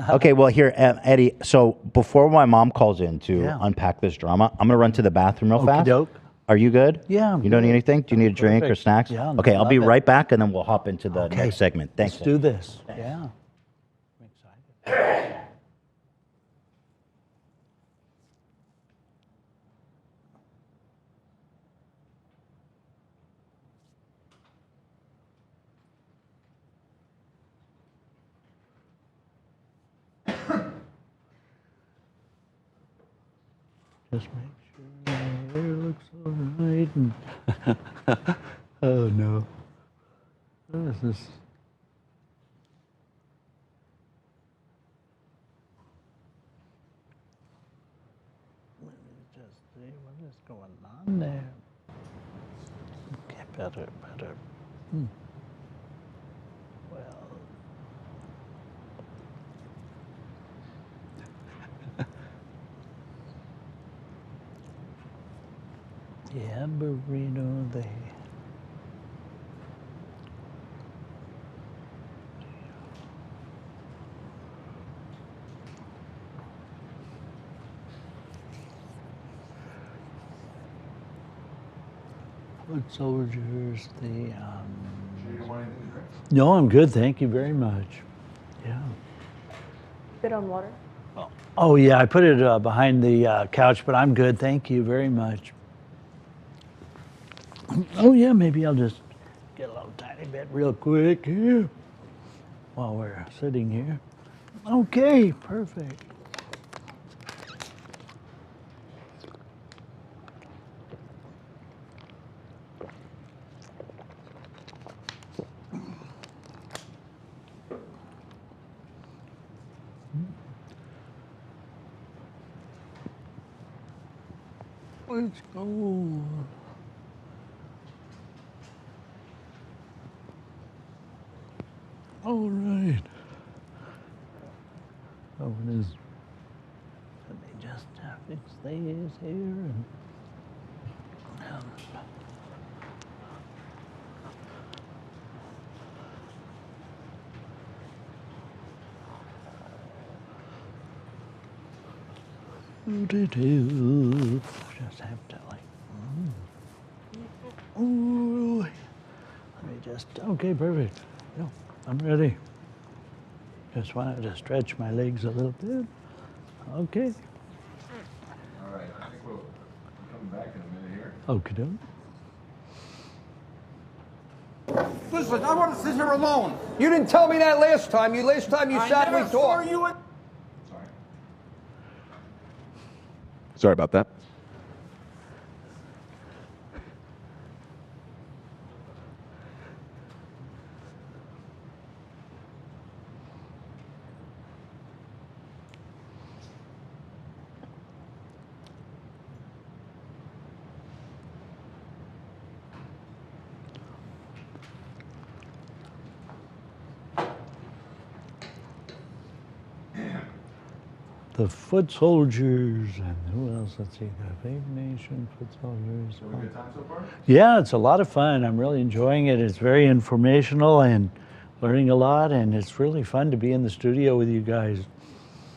Okay, well, here, Eddie, so before my mom calls in to unpack this drama, I'm going to run to the bathroom real fast. Okey-doke. Are you good? Yeah, I'm You don't need good. anything? Do you need a drink or Perfect. snacks? Yeah, Okay, I'll be love it. right back, and then we'll hop into the Okay. next segment. Thanks. Let's do this. Yeah. I'm excited. Just make sure my hair looks all right. And oh no. What is this? Let me just see what is going on there. Okay, better. Well. Yeah, burrito there. Foot soldiers, the No, I'm good, thank you very much. Yeah. Good on water? Oh yeah, I put it behind the couch, but I'm good, thank you very much. Oh yeah, maybe I'll just get a little tiny bit real quick here while we're sitting here. Okay, perfect. Let's go. All right. Oh, it is. Let me just fix these here. And, just have to like. Ooh. Let me just. Okay, perfect. No, I'm ready. Just wanted to stretch my legs a little bit. Okay. All right, I think we'll be coming back in a minute here. Okay. Listen, I want to sit here alone. You didn't tell me that last time. Last time you sat and we saw talked. you. Sorry about that. The Foot Soldiers, and who else? Let's see, the Vape Nation, Foot Soldiers. Have a good time so far? Yeah, it's a lot of fun. I'm really enjoying it. It's very informational and learning a lot, and it's really fun to be in the studio with you guys.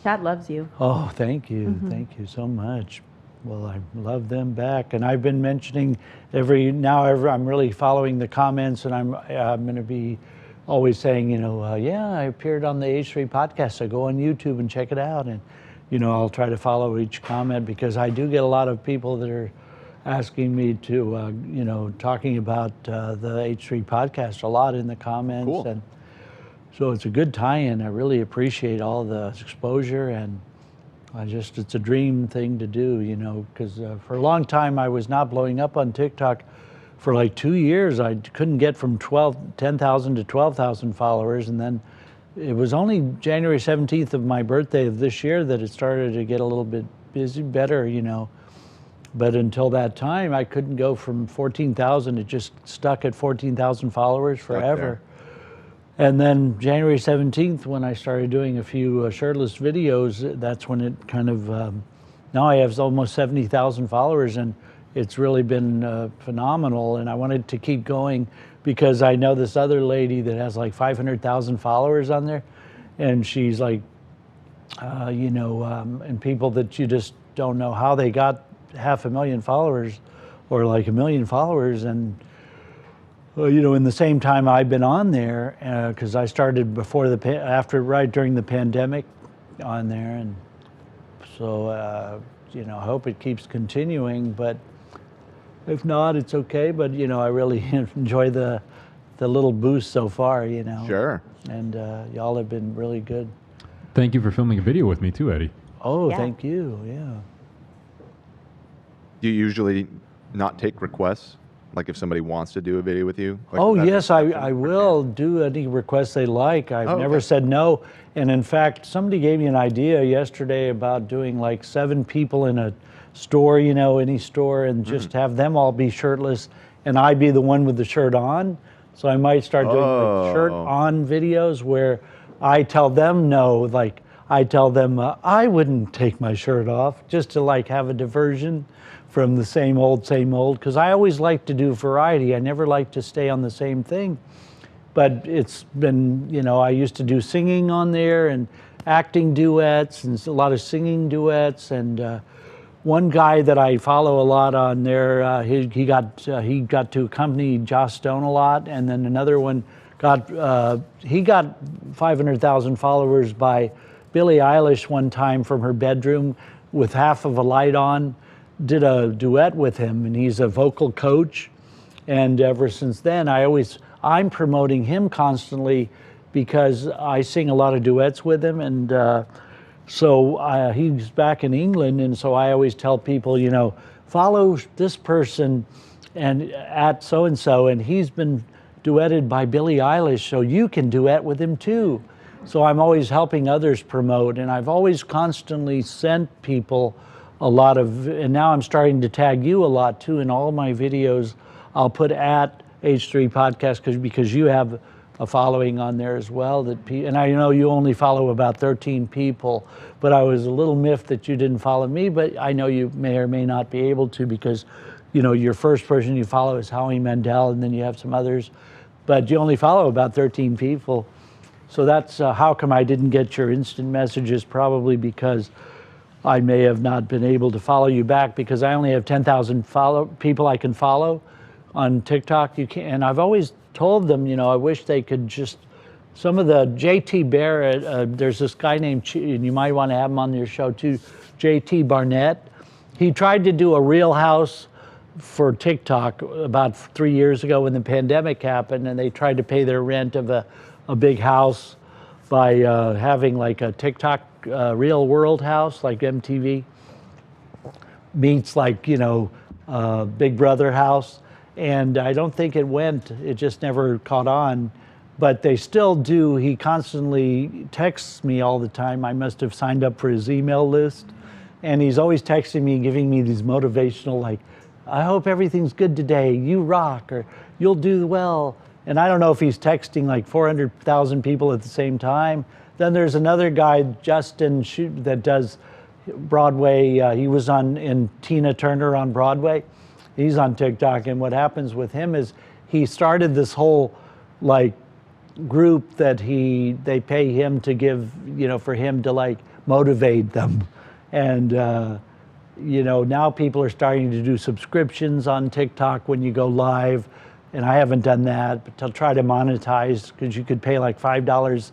Chad loves you. Oh, thank you. Thank you so much. Well, I love them back, and I've been mentioning I'm really following the comments, and I'm going to be always saying, yeah, I appeared on the H3 podcast, so go on YouTube and check it out, and I'll try to follow each comment because I do get a lot of people that are asking me to, talking about the H3 podcast a lot in the comments, Cool. and so it's a good tie-in. I really appreciate all the exposure, and it's a dream thing to do, because for a long time I was not blowing up on TikTok. For like 2 years, I couldn't get from 10,000 to 12,000 followers, and then it was only January 17th of my birthday of this year that it started to get a little bit better. But until that time, I couldn't go from 14,000. It just stuck at 14,000 followers forever. And then January 17th, when I started doing a few shirtless videos, that's when it kind of, now I have almost 70,000 followers, and it's really been phenomenal. And I wanted to keep going because I know this other lady that has like 500,000 followers on there, and she's like, and people that you just don't know how they got 500,000 followers or like 1 million followers. And in the same time I've been on there, because I started right during the pandemic on there, and so I hope it keeps continuing. But if not, it's okay. But I really enjoy the little boost so far. Sure. And y'all have been really good. Thank you for filming a video with me too, Eddie. Oh, Yeah. thank you. Yeah. Do you usually not take requests? Like if somebody wants to do a video with you? Like, Oh, is that yes, an I will do any requests they like. I've Oh, never okay. said no. And in fact, somebody gave me an idea yesterday about doing like 7 people in a store, any store, and just have them all be shirtless and I be the one with the shirt on. So I might start doing like shirt on videos where I tell them no, like I tell them I wouldn't take my shirt off, just to like have a diversion from the same old, because I always like to do variety. I never like to stay on the same thing. But it's been, I used to do singing on there and acting duets and a lot of singing duets. And one guy that I follow a lot on there, he got to accompany Joss Stone a lot, and then another one he got 500,000 followers by Billie Eilish one time from her bedroom with half of a light on. Did a duet with him, and he's a vocal coach. And ever since then, I'm promoting him constantly because I sing a lot of duets with him, and so he's back in England, and so I always tell people, follow this person and at so-and-so, and he's been duetted by Billie Eilish, so you can duet with him too. So I'm always helping others promote, and I've always constantly sent people a lot of, and now I'm starting to tag you a lot too in all my videos. I'll put at H3 Podcast because you have a following on there as well. And I know you only follow about 13 people, but I was a little miffed that you didn't follow me, but I know you may or may not be able to because, your first person you follow is Howie Mandel, and then you have some others, but you only follow about 13 people. So that's how come I didn't get your instant messages, probably because I may have not been able to follow you back because I only have 10,000 people I can follow on TikTok. And I've always told them, I wish they could just, some of the JT Barrett, there's this guy named, and you might want to have him on your show too, JT Barnett. He tried to do a Real House for TikTok about 3 years ago when the pandemic happened, and they tried to pay their rent of a big house by having like a TikTok real world house, like MTV meets like, Big Brother house. And I don't think it went, it just never caught on. But they still do, he constantly texts me all the time. I must have signed up for his email list. And he's always texting me, giving me these motivational, like, I hope everything's good today, you rock, or you'll do well. And I don't know if he's texting like 400,000 people at the same time. Then there's another guy, Justin, that does Broadway. He was in Tina Turner on Broadway. He's on TikTok, and what happens with him is he started this whole like group that they pay him to give, for him to like motivate them. And now people are starting to do subscriptions on TikTok when you go live, and I haven't done that, but to try to monetize, because you could pay like $5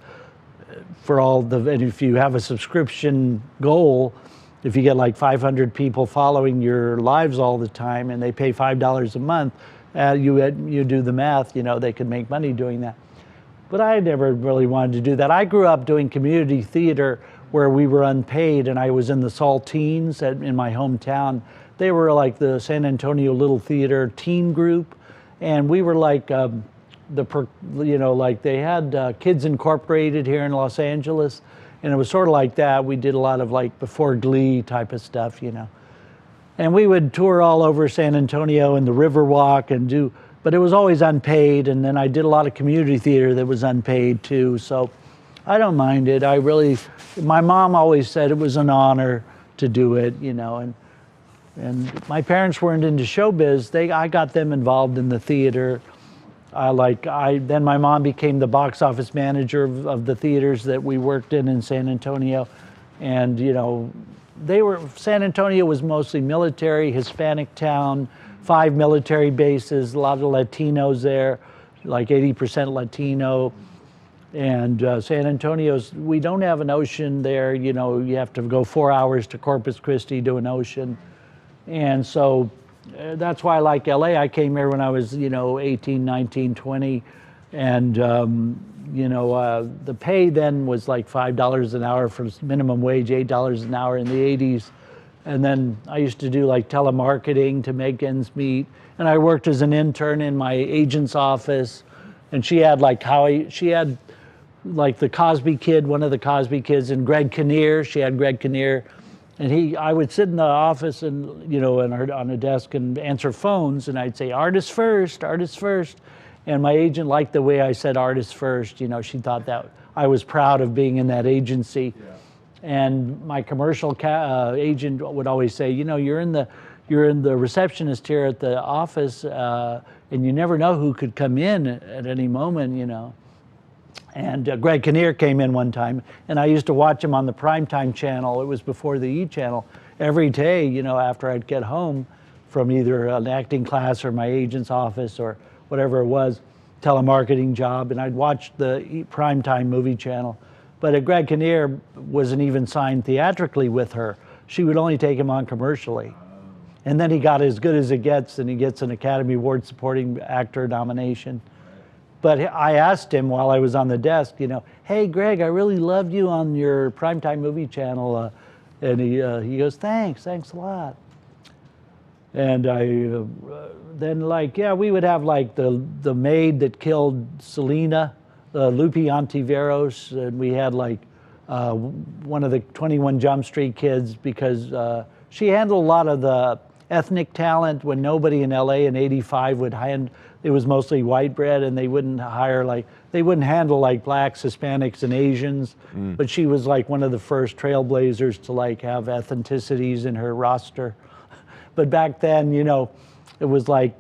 for and if you have a subscription goal, if you get like 500 people following your lives all the time and they pay $5 a month, you do the math, they could make money doing that. But I never really wanted to do that. I grew up doing community theater where we were unpaid, and I was in the Saltines in my hometown. They were like the San Antonio Little Theater teen group, and we were like like they had Kids Incorporated here in Los Angeles, and it was sort of like that. We did a lot of like before Glee type of stuff, and we would tour all over San Antonio and the Riverwalk but it was always unpaid. And then I did a lot of community theater that was unpaid too. So I don't mind it. My mom always said it was an honor to do it, and my parents weren't into showbiz. I got them involved in the theater. Then my mom became the box office manager of the theaters that we worked in San Antonio. And, you know, San Antonio was mostly military, Hispanic town, 5 military bases, a lot of Latinos there, like 80% Latino. And San Antonio's, we don't have an ocean there. You know, you have to go 4 hours to Corpus Christi to an ocean. And so that's why I like LA. I came here when I was, you know, 18, 19, 20. And, you know, the pay then was like $5 an hour for minimum wage, $8 an hour in the 80s. And then I used to do like telemarketing to make ends meet. And I worked as an intern in my agent's office. And she had like like the Cosby Kid, one of the Cosby kids, and Greg Kinnear. She had Greg Kinnear. And I would sit in the office and, you know, on a desk and answer phones. And I'd say, artists first, artists first. And my agent liked the way I said artists first. You know, she thought that I was proud of being in that agency. Yeah. And my commercial agent would always say, you know, you're in the receptionist here at the office, and you never know who could come in at any moment, you know. And Greg Kinnear came in one time, and I used to watch him on the primetime channel. It was before the E! Channel. Every day, you know, after I'd get home from either an acting class or my agent's office or whatever it was, telemarketing job, and I'd watch the primetime movie channel. But Greg Kinnear wasn't even signed theatrically with her. She would only take him on commercially. And then he got as good as it gets, and he gets an Academy Award supporting actor nomination. But I asked him while I was on the desk, you know, hey, Greg, I really loved you on your primetime movie channel. And he goes, thanks a lot. And then like, yeah, we would have like the maid that killed Selena, Lupe Ontiveros, and we had like one of the 21 Jump Street kids because she handled a lot of the ethnic talent when nobody in LA in '85 would it was mostly white bread, and they wouldn't handle like blacks, Hispanics, and Asians. But she was like one of the first trailblazers to like have ethnicities in her roster. But back then, you know, it was like,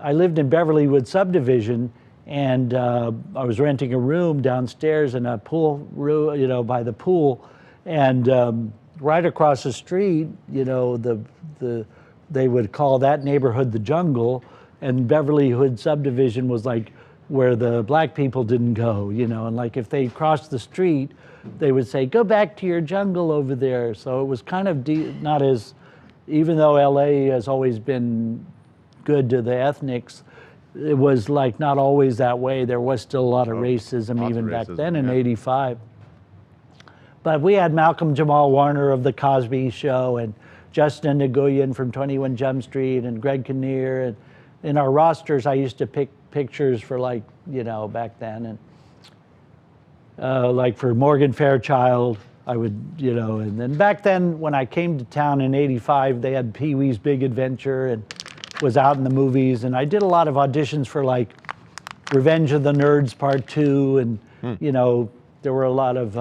I lived in Beverlywood subdivision, and I was renting a room downstairs in a pool room, you know, by the pool, and right across the street, you know, they would call that neighborhood the jungle, and Beverlywood subdivision was like where the black people didn't go, you know, and like if they crossed the street, they would say, go back to your jungle over there. So it was kind of not as, even though LA has always been good to the ethnics, it was like not always that way. There was still a lot of racism even back then in '85. But we had Malcolm Jamal Warner of The Cosby Show, and Justin Nguyen from 21 Jump Street, and Greg Kinnear. And in our rosters, I used to pick pictures for, like, you know, back then. And like for Morgan Fairchild, I would, you know, and then back then when I came to town in '85, they had Pee-wee's Big Adventure and was out in the movies. And I did a lot of auditions for like Revenge of the Nerds Part 2. And, you know, there were a lot of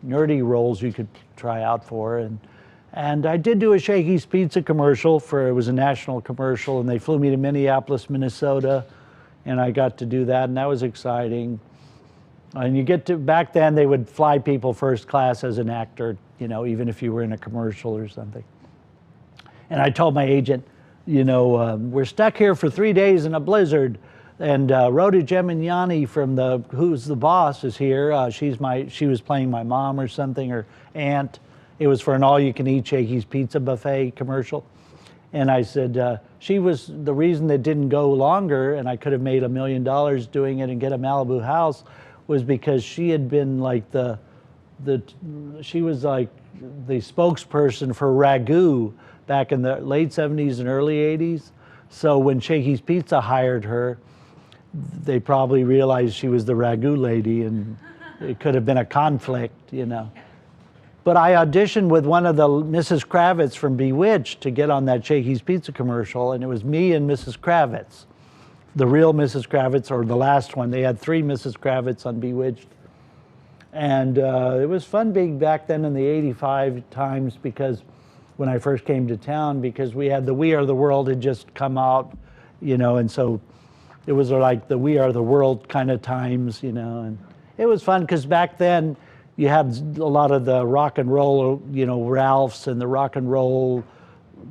nerdy roles you could try out for. And I did do a Shakey's Pizza commercial it was a national commercial, and they flew me to Minneapolis, Minnesota, and I got to do that, and that was exciting. And back then they would fly people first class as an actor, you know, even if you were in a commercial or something. And I told my agent, you know, we're stuck here for 3 days in a blizzard, and Rhoda Gemignani from Who's the Boss is here. She was playing my mom or something, or aunt. It was for an all-you-can-eat Shakey's Pizza buffet commercial. And I said, she was the reason that didn't go longer, and I could have made $1 million doing it and get a Malibu house, was because she had been like she was like the spokesperson for Ragu back in the late '70s and early '80s. So when Shakey's Pizza hired her, they probably realized she was the Ragu lady, and it could have been a conflict, you know. But I auditioned with one of the Mrs. Kravitz from Bewitched to get on that Shakey's Pizza commercial, and it was me and Mrs. Kravitz, the real Mrs. Kravitz, or the last one. They had 3 Mrs. Kravitz on Bewitched. And it was fun being back then in the '85 times, because when I first came to town, because we had the We Are the World had just come out, you know, and so it was like the We Are the World kind of times, you know, and it was fun because back then, you had a lot of the rock and roll, you know, Ralphs and the rock and roll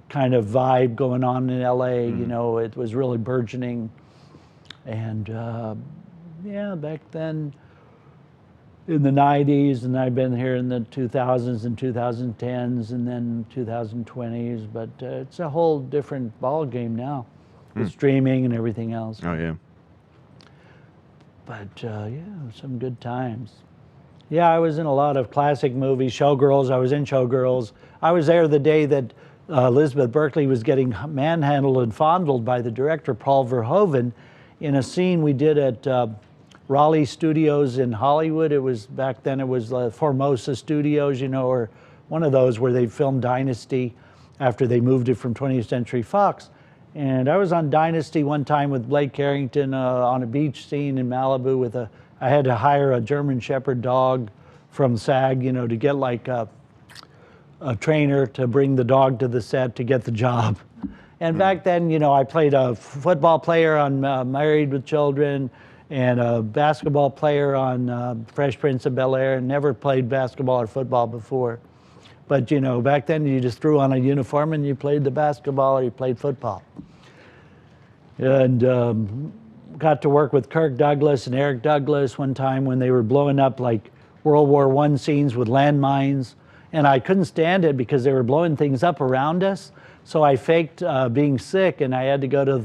kind of vibe going on in LA. You know, it was really burgeoning. And yeah, back then in the 90s, and I've been here in the 2000s and 2010s and then 2020s, but it's a whole different ball game now with streaming and everything else. Oh yeah. But yeah, some good times. Yeah, I was in a lot of classic movies, Showgirls. I was in Showgirls. I was there the day that Elizabeth Berkley was getting manhandled and fondled by the director, Paul Verhoeven, in a scene we did at Raleigh Studios in Hollywood. It was, back then it was Formosa Studios, you know, or one of those where they filmed Dynasty after they moved it from 20th Century Fox. And I was on Dynasty one time with Blake Carrington on a beach scene in Malibu with I had to hire a German Shepherd dog from SAG, you know, to get like a trainer to bring the dog to the set to get the job. And back then, you know, I played a football player on Married with Children, and a basketball player on Fresh Prince of Bel-Air, and never played basketball or football before. But you know, back then you just threw on a uniform and you played the basketball or you played football. And got to work with Kirk Douglas and Eric Douglas one time when they were blowing up like World War I scenes with landmines. And I couldn't stand it because they were blowing things up around us. So I faked being sick, and I had to go to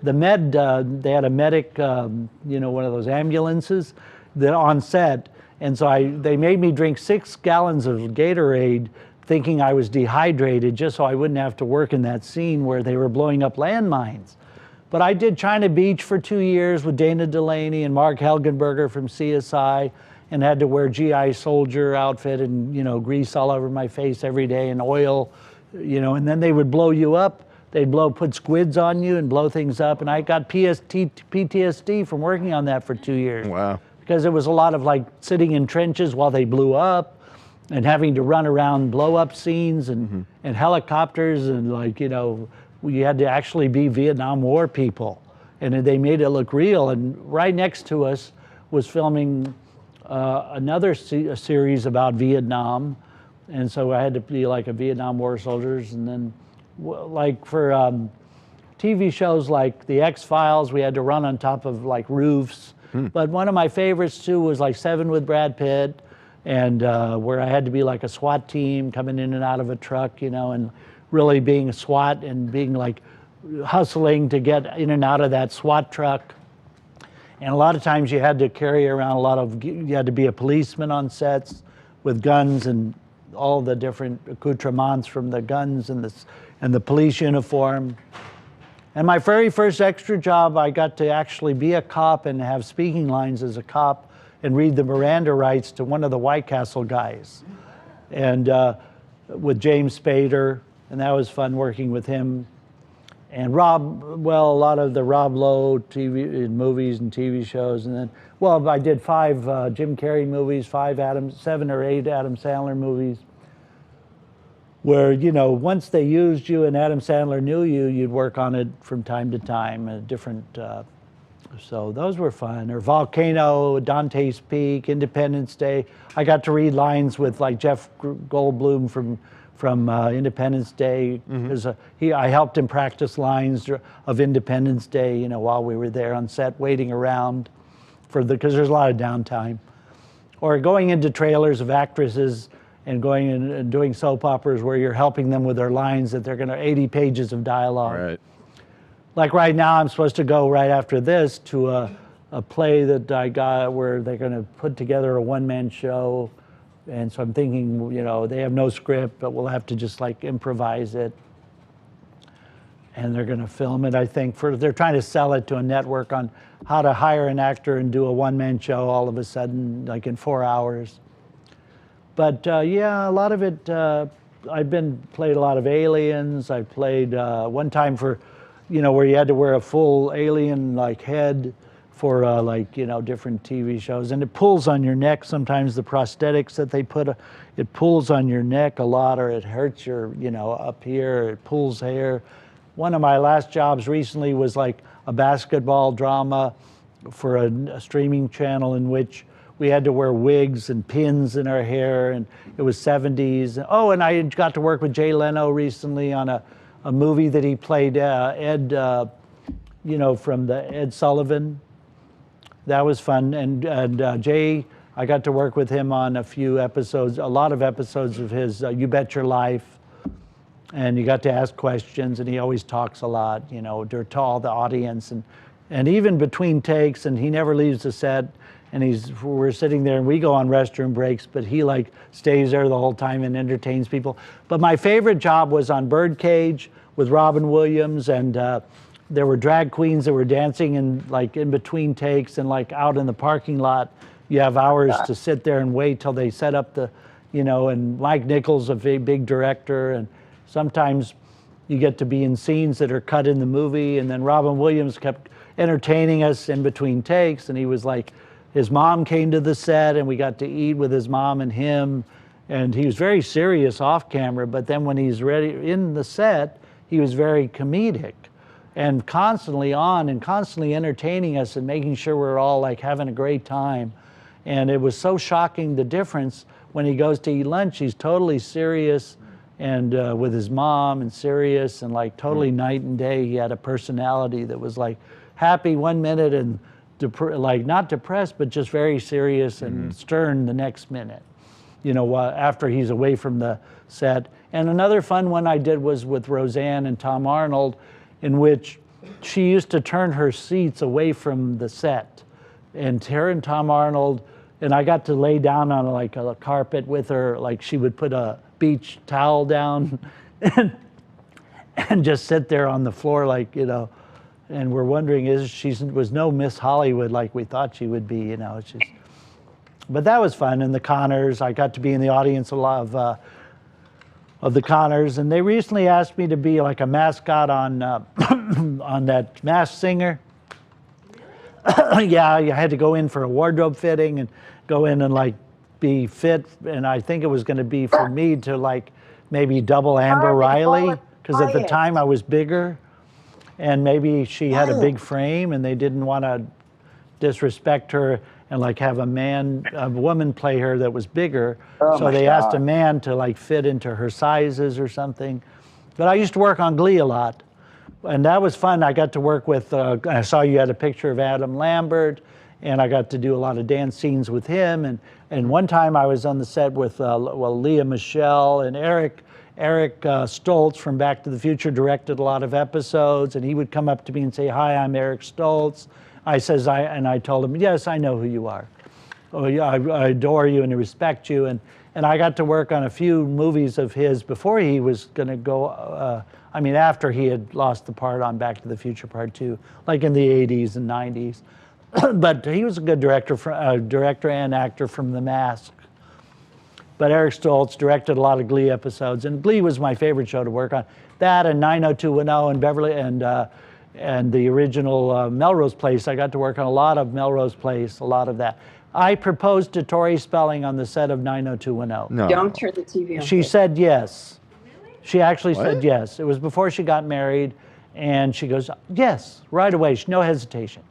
the med, they had a medic, you know, one of those ambulances on set. And so they made me drink 6 gallons of Gatorade thinking I was dehydrated just so I wouldn't have to work in that scene where they were blowing up landmines. But I did China Beach for 2 years with Dana Delaney and Mark Helgenberger from CSI, and had to wear GI soldier outfit and, you know, grease all over my face every day and oil, you know, and then they would blow you up. They'd put squids on you and blow things up. And I got PTSD from working on that for 2 years. Wow. Because it was a lot of like sitting in trenches while they blew up and having to run around blow up scenes and helicopters, and like, you know, you had to actually be Vietnam War people. And they made it look real. And right next to us was filming another series about Vietnam. And so I had to be like a Vietnam War soldiers. And then like for TV shows like The X-Files, we had to run on top of like roofs. But one of my favorites too was like Seven with Brad Pitt, and where I had to be like a SWAT team coming in and out of a truck, you know, and really being a SWAT and being like hustling to get in and out of that SWAT truck. And a lot of times you had to carry around you had to be a policeman on sets with guns and all the different accoutrements from the guns and the police uniform. And my very first extra job, I got to actually be a cop and have speaking lines as a cop and read the Miranda rights to one of the White Castle guys. And with James Spader, and that was fun working with him. And a lot of the Rob Lowe TV movies and TV shows. And then, well, I did 5 Jim Carrey movies, 7 or 8 Adam Sandler movies, where, you know, once they used you and Adam Sandler knew you, you'd work on it from time to time, so those were fun. Or Volcano, Dante's Peak, Independence Day. I got to read lines with like Jeff Goldblum from Independence Day, because I helped him practice lines of Independence Day, you know, while we were there on set waiting around because there's a lot of downtime. Or going into trailers of actresses and going in and doing soap operas where you're helping them with their lines that they're 80 pages of dialogue. Right. Like right now, I'm supposed to go right after this to a play that I got where they're going to put together a one-man show. And so I'm thinking, you know, they have no script, but we'll have to just like improvise it. And they're going to film it, I think. They're trying to sell it to a network on how to hire an actor and do a one-man show all of a sudden, like in 4 hours. But yeah, a lot of it, I've played a lot of aliens. I played one time for, you know, where you had to wear a full alien like head for like, you know, different TV shows. And it pulls on your neck. Sometimes the prosthetics that they put, it pulls on your neck a lot, or it hurts your, you know, up here, it pulls hair. One of my last jobs recently was like a basketball drama for a streaming channel in which we had to wear wigs and pins in our hair, and it was 70s. Oh, and I got to work with Jay Leno recently on a movie that he played Ed, from the Ed Sullivan. That was fun. And Jay, I got to work with him on a lot of episodes of his You Bet Your Life. And you got to ask questions, and he always talks a lot, to all the audience. And even between takes, and he never leaves the set. And we're sitting there, and we go on restroom breaks, but he stays there the whole time and entertains people. But my favorite job was on Birdcage with Robin Williams, and there were drag queens that were dancing in between takes, and out in the parking lot. You have hours to sit there and wait till they set up and Mike Nichols, a big director, and sometimes you get to be in scenes that are cut in the movie. And then Robin Williams kept entertaining us in between takes, and he was his mom came to the set, and we got to eat with his mom and him, and he was very serious off camera, but then when he's ready in the set, he was very comedic and constantly on and constantly entertaining us and making sure we're all having a great time. And it was so shocking, the difference when he goes to eat lunch. He's totally serious and with his mom, and serious and totally night and day. He had a personality that was happy one minute and not depressed, but just very serious and stern the next minute, after he's away from the set. And another fun one I did was with Roseanne and Tom Arnold, in which she used to turn her seats away from the set. And her and Tom Arnold, and I got to lay down on a carpet with her, she would put a beach towel down and just sit there on the floor, and we're wondering, she was no Miss Hollywood like we thought she would be, It's just, but that was fun. And the Connors, I got to be in the audience a lot of the Connors, and they recently asked me to be a mascot on on that Masked Singer. Yeah, you had to go in for a wardrobe fitting and go in and be fit, and I think it was going to be for me to maybe double Amber Riley, because at the time I was bigger. And maybe she had a big frame, and they didn't want to disrespect her and have a woman play her that was bigger. So they asked a man to fit into her sizes or something. But I used to work on Glee a lot, and that was fun. I got to work with, I saw you had a picture of Adam Lambert, and I got to do a lot of dance scenes with him. And one time I was on the set with Leah Michelle and Eric Stoltz from Back to the Future directed a lot of episodes, and he would come up to me and say, "Hi, I'm Eric Stoltz." I told him, "Yes, I know who you are. Oh yeah, I adore you and I respect you." And I got to work on a few movies of his before he was going to go. After he had lost the part on Back to the Future Part 2, in the 80s and 90s. But he was a good director and actor from The Mask. But Eric Stoltz directed a lot of Glee episodes, and Glee was my favorite show to work on. That and 90210 and Beverly and the original Melrose Place. I got to work on a lot of Melrose Place, a lot of that. I proposed to Tori Spelling on the set of 90210. No. Don't turn the TV on. She said yes. She actually said yes. It was before she got married, and she goes, yes, right away, no hesitation.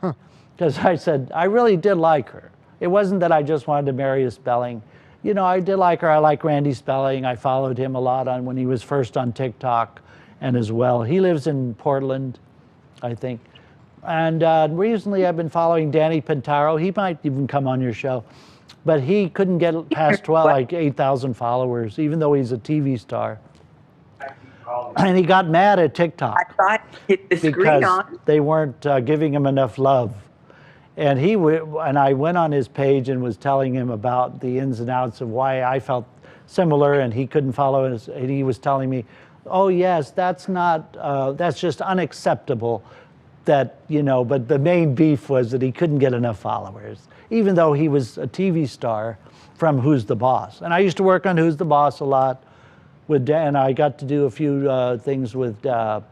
Because I said, I really did like her. It wasn't that I just wanted to marry a Spelling. I did like her. I like Randy Spelling. I followed him a lot when he was first on TikTok and as well. He lives in Portland, I think. And recently I've been following Danny Pintaro. He might even come on your show. But he couldn't get past 8,000 followers, even though he's a TV star. And he got mad at TikTok. I thought hit the screen on. Because they weren't giving him enough love. And I went on his page and was telling him about the ins and outs of why I felt similar, and he couldn't follow us. And he was telling me, "Oh yes, that's just unacceptable." But the main beef was that he couldn't get enough followers, even though he was a TV star from Who's the Boss. And I used to work on Who's the Boss a lot with Dan. I got to do a few things with Danny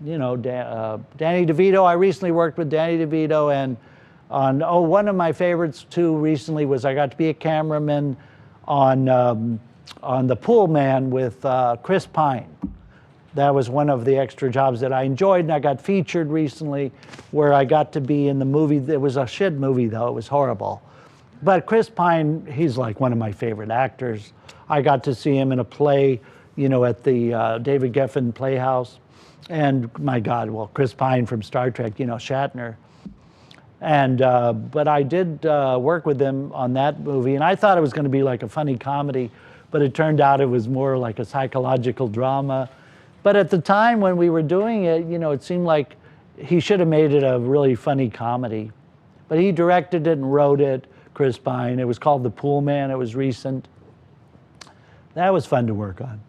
DeVito. I recently worked with Danny DeVito, and one of my favorites too recently was I got to be a cameraman on The Pool Man with Chris Pine. That was one of the extra jobs that I enjoyed, and I got featured recently where I got to be in the movie. It was a shit movie though, it was horrible. But Chris Pine, he's like one of my favorite actors. I got to see him in a play, you know, at the David Geffen Playhouse. And my God, well, Chris Pine from Star Trek, you know, Shatner. And, but I did work with him on that movie, and I thought it was going to be like a funny comedy, but it turned out it was more like a psychological drama. But at the time when we were doing it, you know, it seemed like he should have made it a really funny comedy. But he directed it and wrote it, Chris Pine. It was called The Pool Man. It was recent. That was fun to work on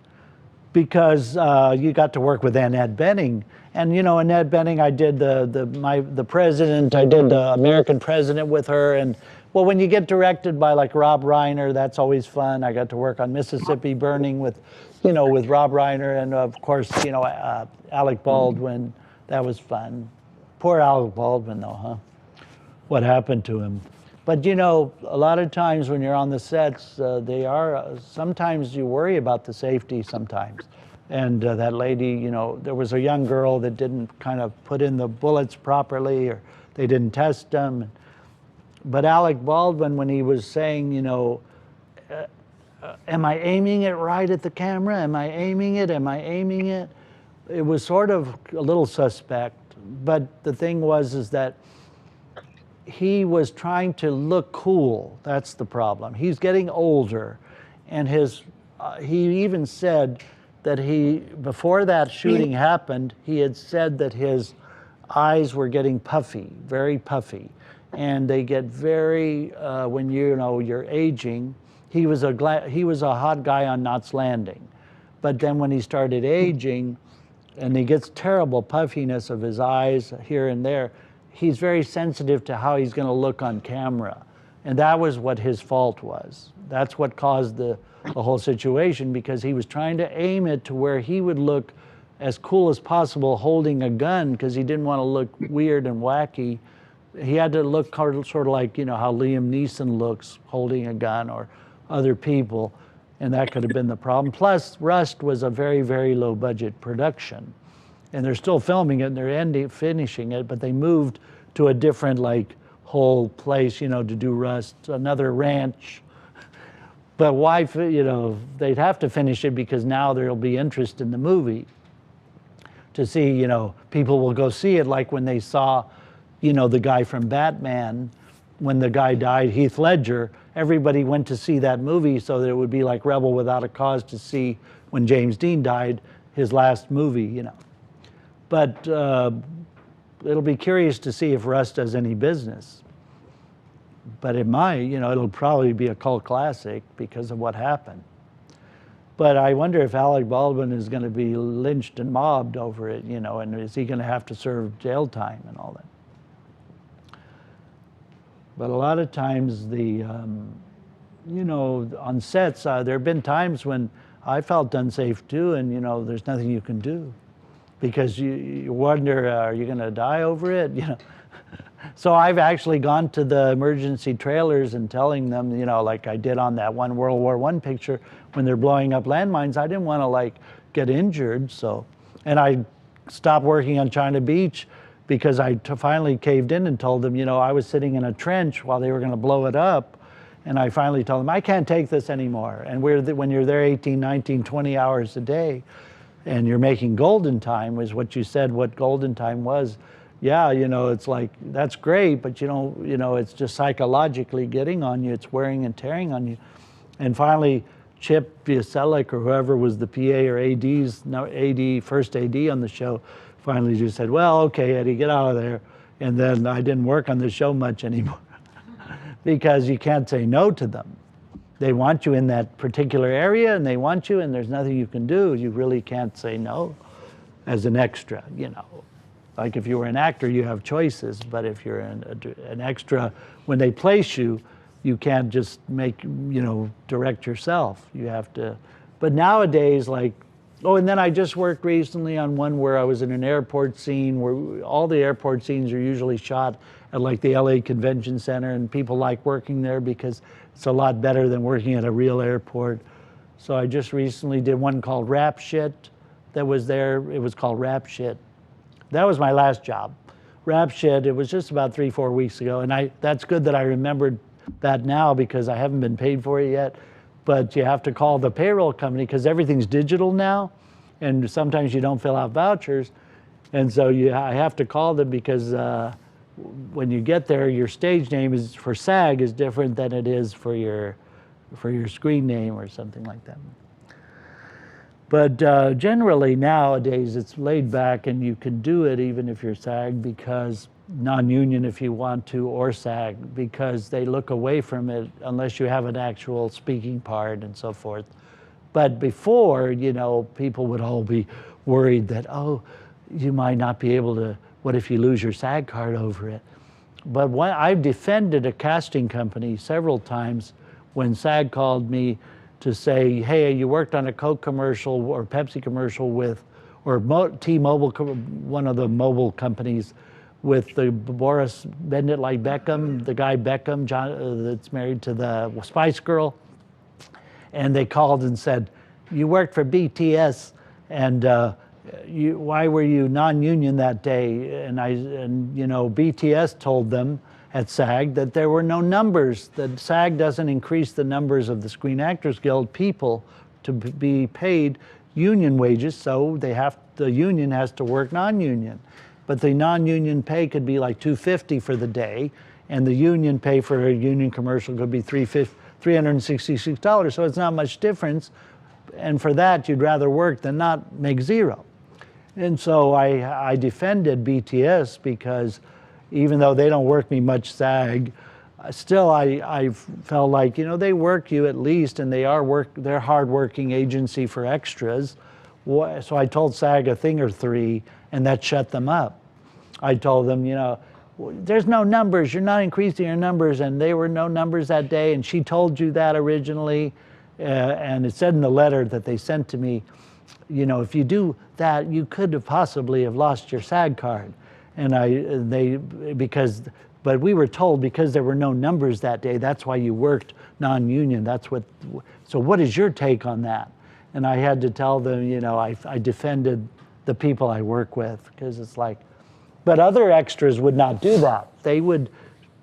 because you got to work with Annette Bening. And you know, Annette Bening, I did the president, I did the American president with her. And well, when you get directed by like Rob Reiner, that's always fun. I got to work on Mississippi Burning with, you know, with Rob Reiner, and of course, you know, Alec Baldwin. That was fun. Poor Alec Baldwin though, huh? What happened to him? But you know, a lot of times when you're on the sets, sometimes you worry about the safety sometimes. And that lady, you know, there was a young girl that didn't kind of put in the bullets properly, or they didn't test them. But Alec Baldwin, when he was saying, you know, am I aiming it right at the camera? Am I aiming it? Am I aiming it? It was sort of a little suspect. But the thing was, is that he was trying to look cool. That's the problem. He's getting older, and he even said that before that shooting happened, he had said that his eyes were getting puffy, very puffy. And they get very, when you know, you're aging. He was a hot guy on Knots Landing. But then when he started aging, and he gets terrible puffiness of his eyes here and there, he's very sensitive to how he's gonna look on camera. And that was what his fault was. That's what caused the whole situation, because he was trying to aim it to where he would look as cool as possible holding a gun, because he didn't want to look weird and wacky. He had to look sort of like, you know, how Liam Neeson looks holding a gun, or other people, and that could have been the problem. Plus, Rust was a very, very low budget production, and they're still filming it and they're finishing it, but they moved to a different like whole place, you know, to do Rust, another ranch. But why, you know, they'd have to finish it because now there'll be interest in the movie to see, you know, people will go see it, like when they saw, you know, the guy from Batman, when the guy died, Heath Ledger, everybody went to see that movie so that it would be like Rebel Without a Cause to see when James Dean died, his last movie, you know. But it'll be curious to see if Rust does any business. But it might, you know, it'll probably be a cult classic because of what happened. But I wonder if Alec Baldwin is going to be lynched and mobbed over it, you know, and is he going to have to serve jail time and all that? But a lot of times you know, on sets, there have been times when I felt unsafe too, and, you know, there's nothing you can do because you wonder, are you going to die over it? You know. So I've actually gone to the emergency trailers and telling them, you know, like I did on that one World War I picture, when they're blowing up landmines, I didn't want to like get injured. So, and I stopped working on China Beach because I finally caved in and told them, you know, I was sitting in a trench while they were going to blow it up. And I finally told them, I can't take this anymore. And when you're there 18, 19, 20 hours a day, and you're making golden time, is what you said, what golden time was. Yeah, you know, it's like, that's great, but you know, it's just psychologically getting on you. It's wearing and tearing on you. And finally, Chip Vieselik, or whoever was the PA or first AD on the show, finally just said, well, okay, Eddie, get out of there. And then I didn't work on the show much anymore because you can't say no to them. They want you in that particular area, and they want you, and there's nothing you can do. You really can't say no as an extra, you know. Like if you were an actor, you have choices, but if you're an extra, when they place you, you can't just direct yourself. You have to, but nowadays, like, oh, and then I just worked recently on one where I was in an airport scene where all the airport scenes are usually shot at like the LA Convention Center, and people like working there because it's a lot better than working at a real airport. So I just recently did one called Rap Shit that was there. It was called Rap Shit. That was my last job. Rap Shit, it was just about 3-4 weeks ago, and that's good that I remembered that now because I haven't been paid for it yet, but you have to call the payroll company because everything's digital now, and sometimes you don't fill out vouchers, and so I have to call them because when you get there, your stage name is for SAG is different than it is for your screen name or something like that. But generally nowadays it's laid back and you can do it even if you're SAG because non-union if you want to or SAG because they look away from it unless you have an actual speaking part and so forth. But before, you know, people would all be worried that, oh, you might not be able to, what if you lose your SAG card over it? But I've defended a casting company several times when SAG called me to say, hey, you worked on a Coke commercial or Pepsi commercial with, or T-Mobile, one of the mobile companies, with the Boris Bend It Like Beckham, the guy Beckham, John, that's married to the Spice Girl. And they called and said, you worked for BTS, and why were you non-union that day? And you know, BTS told them at SAG that there were no numbers, that SAG doesn't increase the numbers of the Screen Actors Guild people to be paid union wages, so the union has to work non-union. But the non-union pay could be like $250 for the day, and the union pay for a union commercial could be $366, so it's not much difference. And for that, you'd rather work than not make zero. And so I defended BTS because even though they don't work me much SAG, still I felt like, you know, they work you at least, and they're hardworking agency for extras. So I told SAG a thing or three, and that shut them up. I told them, you know, there's no numbers, you're not increasing your numbers, and there were no numbers that day, and she told you that originally, and it said in the letter that they sent to me, you know, if you do that, you could have possibly have lost your SAG card. But we were told because there were no numbers that day, that's why you worked non-union. So what is your take on that? And I had to tell them, you know, I defended the people I work with, because it's like, but other extras would not do that. They would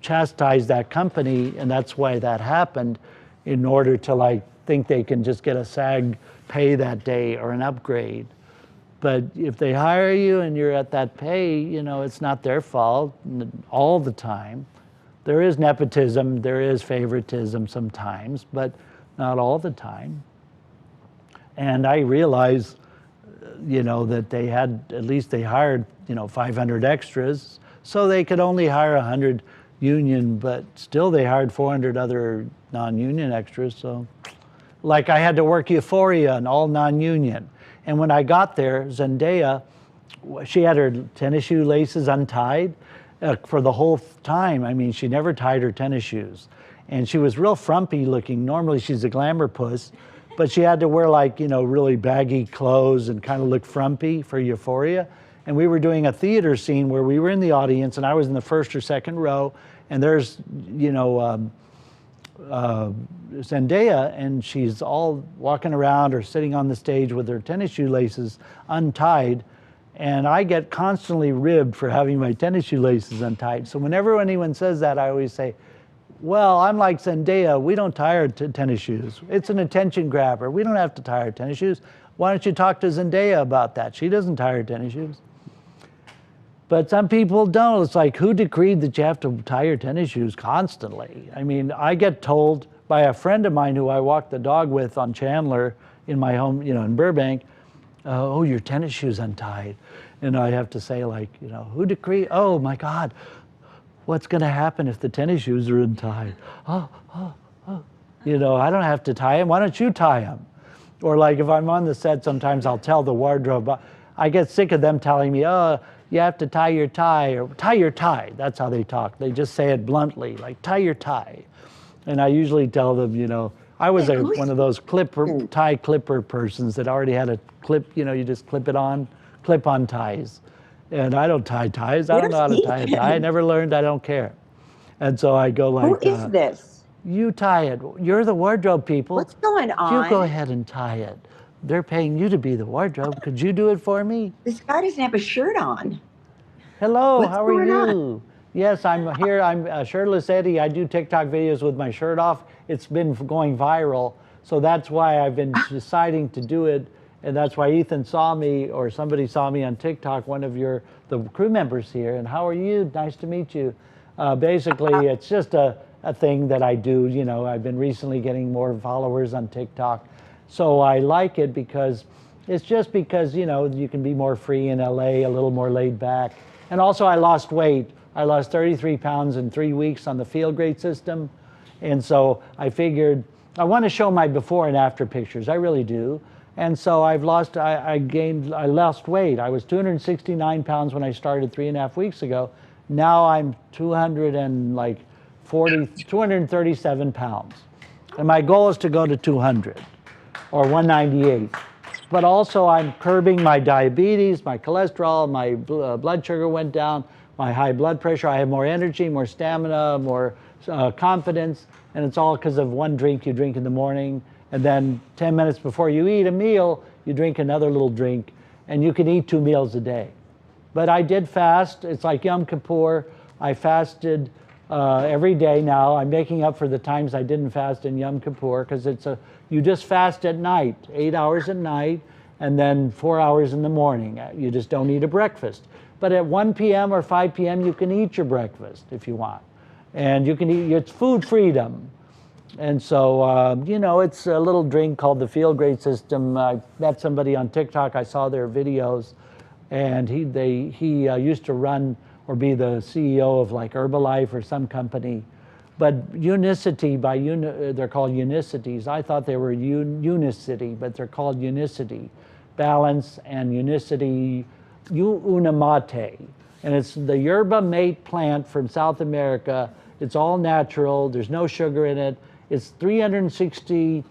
chastise that company, and that's why that happened, in order to like think they can just get a SAG pay that day or an upgrade. But if they hire you and you're at that pay, you know, it's not their fault all the time. There is nepotism, there is favoritism sometimes, but not all the time. And I realized, you know, that they had, at least they hired, you know, 500 extras, so they could only hire 100 union, but still they hired 400 other non-union extras. So, like, I had to work Euphoria and all non-union. And when I got there, Zendaya, she had her tennis shoe laces untied for the whole time. I mean, she never tied her tennis shoes. And she was real frumpy looking. Normally she's a glamour puss, but she had to wear, like, you know, really baggy clothes and kind of look frumpy for Euphoria. And we were doing a theater scene where we were in the audience, and I was in the first or second row, and there's, you know, Zendaya, and she's all walking around or sitting on the stage with her tennis shoe laces untied, and I get constantly ribbed for having my tennis shoe laces untied. So whenever anyone says that, I always say, well, I'm like Zendaya, we don't tie our tennis shoes. It's an attention grabber. We don't have to tie our tennis shoes. Why don't you talk to Zendaya about that? She doesn't tie her tennis shoes. But some people don't. It's like, who decreed that you have to tie your tennis shoes constantly? I mean, I get told by a friend of mine who I walk the dog with on Chandler in my home, you know, in Burbank, oh, your tennis shoes untied. And I have to say, like, you know, who decreed? Oh my God, what's going to happen if the tennis shoes are untied? Oh. You know, I don't have to tie them. Why don't you tie them? Or like if I'm on the set, sometimes I'll tell the wardrobe. I get sick of them telling me, oh, you have to tie your tie, or tie your tie. That's how they talk. They just say it bluntly, like, tie your tie. And I usually tell them, you know, I was one of those tie clipper persons that already had a clip, you know, you just clip-on ties. And I don't tie ties. I don't know how to tie a tie. I never learned. I don't care. And so I go like, who is this? You tie it. You're the wardrobe people. What's going on? You go ahead and tie it. They're paying you to be the wardrobe. Could you do it for me? This guy doesn't have a shirt on. Hello, What's how are going you? on? Yes, I'm here. I'm Shirtless Eddie. I do TikTok videos with my shirt off. It's been going viral. So that's why I've been deciding to do it. And that's why Ethan saw me, or somebody saw me on TikTok, one of the crew members here. And how are you? Nice to meet you. Basically, it's just a thing that I do. You know, I've been recently getting more followers on TikTok. So I like it because it's just because, you know, you can be more free in LA, a little more laid back. And also I lost weight. I lost 33 pounds in 3 weeks on the Feel Great system. And so I figured I want to show my before and after pictures. I really do. And so I lost weight. I was 269 pounds when I started 3.5 weeks ago. Now I'm 237 pounds. And my goal is to go to 200 or 198. But also I'm curbing my diabetes, my cholesterol, my blood sugar went down, my high blood pressure. I have more energy, more stamina, more confidence. And it's all because of one drink you drink in the morning. And then 10 minutes before you eat a meal, you drink another little drink. And you can eat 2 meals a day. But I did fast. It's like Yom Kippur. I fasted every day now. I'm making up for the times I didn't fast in Yom Kippur, because you just fast at night, 8 hours at night, and then 4 hours in the morning. You just don't eat a breakfast. But at 1 p.m. or 5 p.m., you can eat your breakfast if you want. And you can eat, it's food freedom. And so, you know, it's a little drink called the Feel Great system. I met somebody on TikTok. I saw their videos. And he used to run or be the CEO of like Herbalife or some company. But Unicity, they're called Unicities. I thought they were Unicity, but they're called Unicity. Balance and Unicity, Unamate. And it's the yerba mate plant from South America. It's all natural. There's no sugar in it. It's 360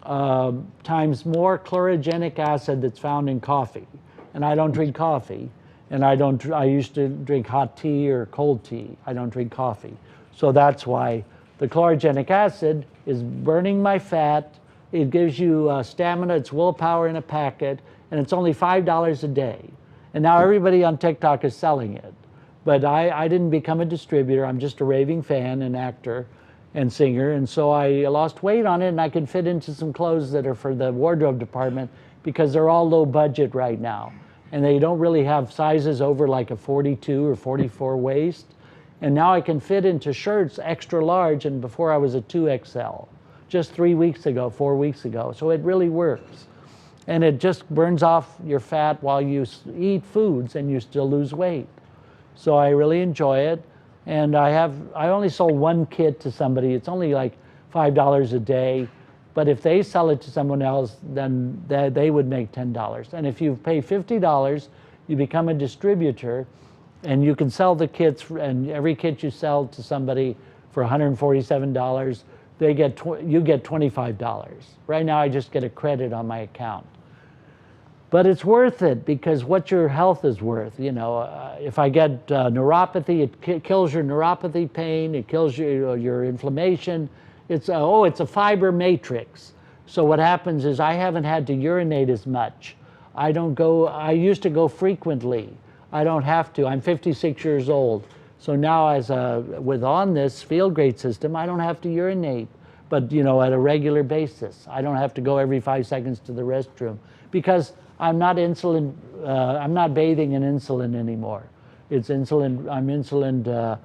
times more chlorogenic acid that's found in coffee. And I don't drink coffee. And I used to drink hot tea or cold tea. I don't drink coffee. So that's why the chlorogenic acid is burning my fat. It gives you stamina. It's willpower in a packet. And it's only $5 a day. And now everybody on TikTok is selling it. But I didn't become a distributor. I'm just a raving fan and actor and singer. And so I lost weight on it, and I can fit into some clothes that are for the wardrobe department because they're all low budget right now. And they don't really have sizes over like a 42 or 44 waist. And now I can fit into shirts extra large, and before I was a 2XL, just 3 weeks ago, 4 weeks ago. So it really works. And it just burns off your fat while you eat foods, and you still lose weight. So I really enjoy it. And I only sold one kit to somebody. It's only like $5 a day. But if they sell it to someone else, then they would make $10. And if you pay $50, you become a distributor, and you can sell the kits, and every kit you sell to somebody for $147, you get $25. Right now I just get a credit on my account. But it's worth it, because what your health is worth. You know, if I get neuropathy, it kills your neuropathy pain, it kills your inflammation. It's a fiber matrix. So what happens is I haven't had to urinate as much. I used to go frequently. I don't have to. I'm 56 years old. So now on this Feel Great system, I don't have to urinate, but you know, at a regular basis. I don't have to go every 5 seconds to the restroom, because I'm not bathing in insulin anymore. I'm insulin,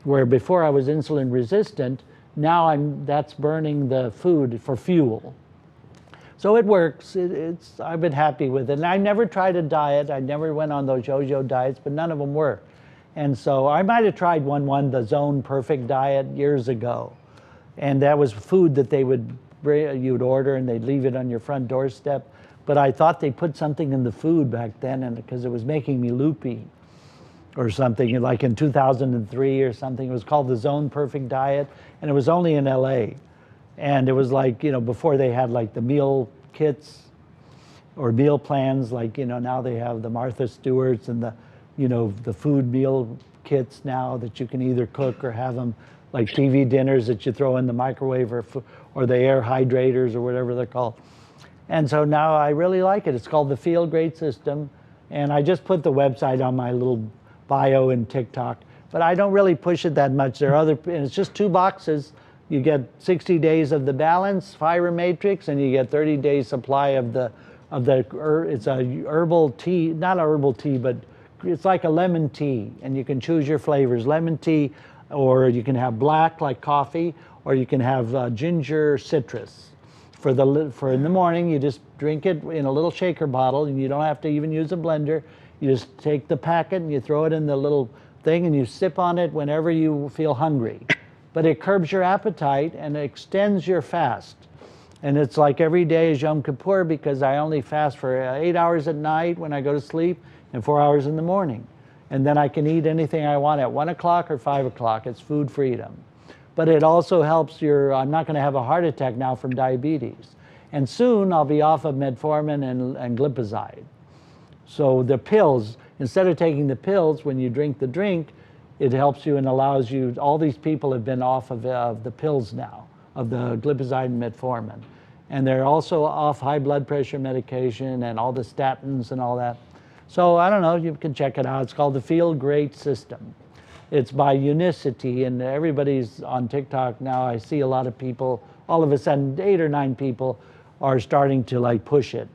where before I was insulin resistant, now that's burning the food for fuel. So it works. I've been happy with it. And I never tried a diet. I never went on those yo-yo diets, but none of them work. And so I might have tried the Zone Perfect diet years ago. And that was food that you'd order, and they'd leave it on your front doorstep. But I thought they put something in the food back then, and because it was making me loopy or something, like in 2003 or something. It was called the Zone Perfect Diet, and it was only in LA. And it was like, you know, before they had like the meal kits or meal plans, like, you know, now they have the Martha Stewart's and the food meal kits now that you can either cook or have them like TV dinners that you throw in the microwave, or the air hydrators or whatever they're called. And so now I really like it. It's called the Feel Great system. And I just put the website on my little bio in TikTok. but I don't really push it that much. There are other, and it's just 2 boxes. You get 60 days of the Balance Fiber Matrix, and you get 30 days supply of the it's a herbal tea, not a herbal tea, but it's like a lemon tea, and you can choose your flavors, lemon tea, or you can have black like coffee, or you can have ginger citrus. For in the morning, you just drink it in a little shaker bottle, and you don't have to even use a blender. You just take the packet and you throw it in the little thing, and you sip on it whenever you feel hungry. But it curbs your appetite and it extends your fast. And it's like every day is Yom Kippur, because I only fast for 8 hours at night when I go to sleep and 4 hours in the morning. And then I can eat anything I want at 1 o'clock or 5 o'clock. It's food freedom. But it also helps I'm not going to have a heart attack now from diabetes. And soon I'll be off of metformin and glipizide. So the pills, instead of taking the pills when you drink the drink, it helps you and allows you, all these people have been off of the pills now, of the glipizide and metformin. And they're also off high blood pressure medication and all the statins and all that. So I don't know, you can check it out. It's called the Feel Great System. It's by Unicity, and everybody's on TikTok now. I see a lot of people, all of a sudden 8 or 9 people are starting to like push it.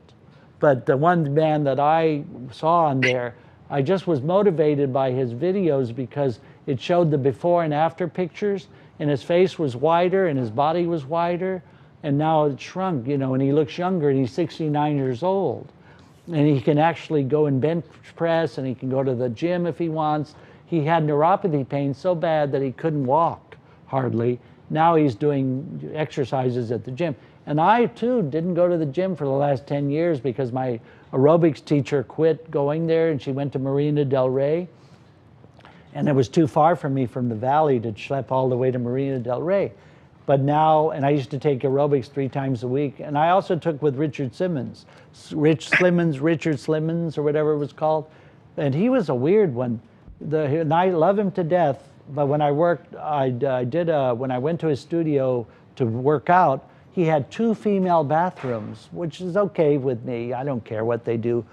But the one man that I saw on there, I just was motivated by his videos because it showed the before and after pictures, and his face was wider and his body was wider, and now it shrunk, you know, and he looks younger, and he's 69 years old. And he can actually go and bench press, and he can go to the gym if he wants. He had neuropathy pain so bad that he couldn't walk hardly. Now he's doing exercises at the gym. And I too didn't go to the gym for the last 10 years because my aerobics teacher quit going there, and she went to Marina Del Rey. And it was too far from me from the valley to schlep all the way to Marina Del Rey. But now, and I used to take aerobics 3 times a week. And I also took with Richard Simmons, Richard Slimmons, or whatever it was called. And he was a weird one. And I love him to death. But when I worked, when I went to his studio to work out, he had 2 female bathrooms, which is okay with me. I don't care what they do.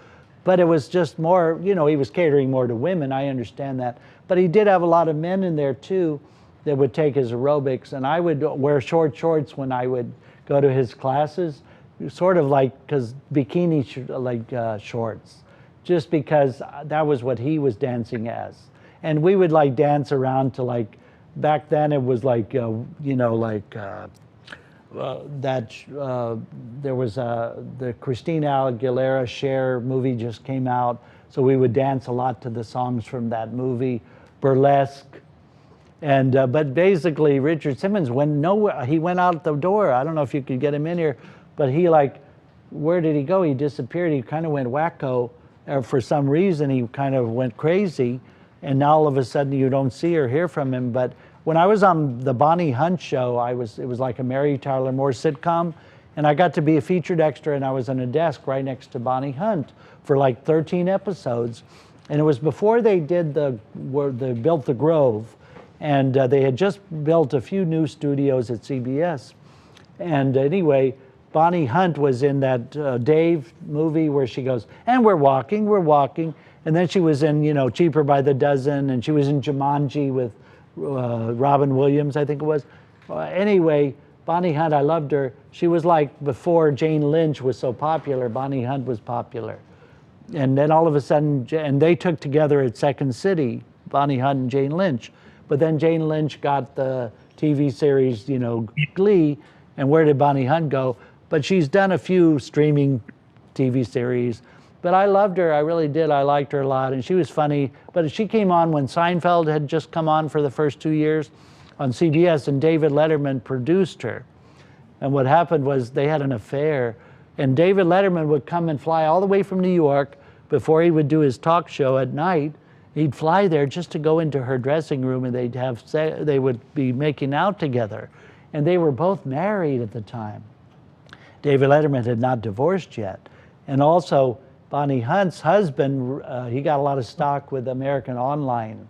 But it was just more, you know, he was catering more to women. I understand that. But he did have a lot of men in there too that would take his aerobics. And I would wear short shorts when I would go to his classes, sort of like, because bikini shorts, just because that was what he was dancing as. And we would like dance around to like, back then it was like, you know, like, there was the Christina Aguilera Cher movie just came out, so we would dance a lot to the songs from that movie, burlesque, and but basically Richard Simmons he went out the door. I don't know if you could get him in here, but he where did he go? He disappeared. He kind of went wacko. For some reason, he kind of went crazy, and now all of a sudden you don't see or hear from him. But when I was on the Bonnie Hunt show, it was like a Mary Tyler Moore sitcom, and I got to be a featured extra, and I was on a desk right next to Bonnie Hunt for like 13 episodes. And it was before they did they built the Grove, and they had just built a few new studios at CBS. And anyway, Bonnie Hunt was in that Dave movie where she goes, and we're walking. And then she was in, you know, Cheaper by the Dozen, and she was in Jumanji with Robin Williams, I think it was. Anyway, Bonnie Hunt, I loved her. She was like, before Jane Lynch was so popular, Bonnie Hunt was popular. And then all of a sudden, and they took together at Second City, Bonnie Hunt and Jane Lynch. But then Jane Lynch got the TV series, you know, Glee, and where did Bonnie Hunt go? But she's done a few streaming TV series. But I loved her, I really did. I liked her a lot, and she was funny. But she came on when Seinfeld had just come on for the first 2 years on CBS, and David Letterman produced her. And what happened was they had an affair, and David Letterman would come and fly all the way from New York before he would do his talk show at night. He'd fly there just to go into her dressing room, and they would be making out together. And they were both married at the time. David Letterman had not divorced yet. And also, Bonnie Hunt's husband, he got a lot of stock with American Online.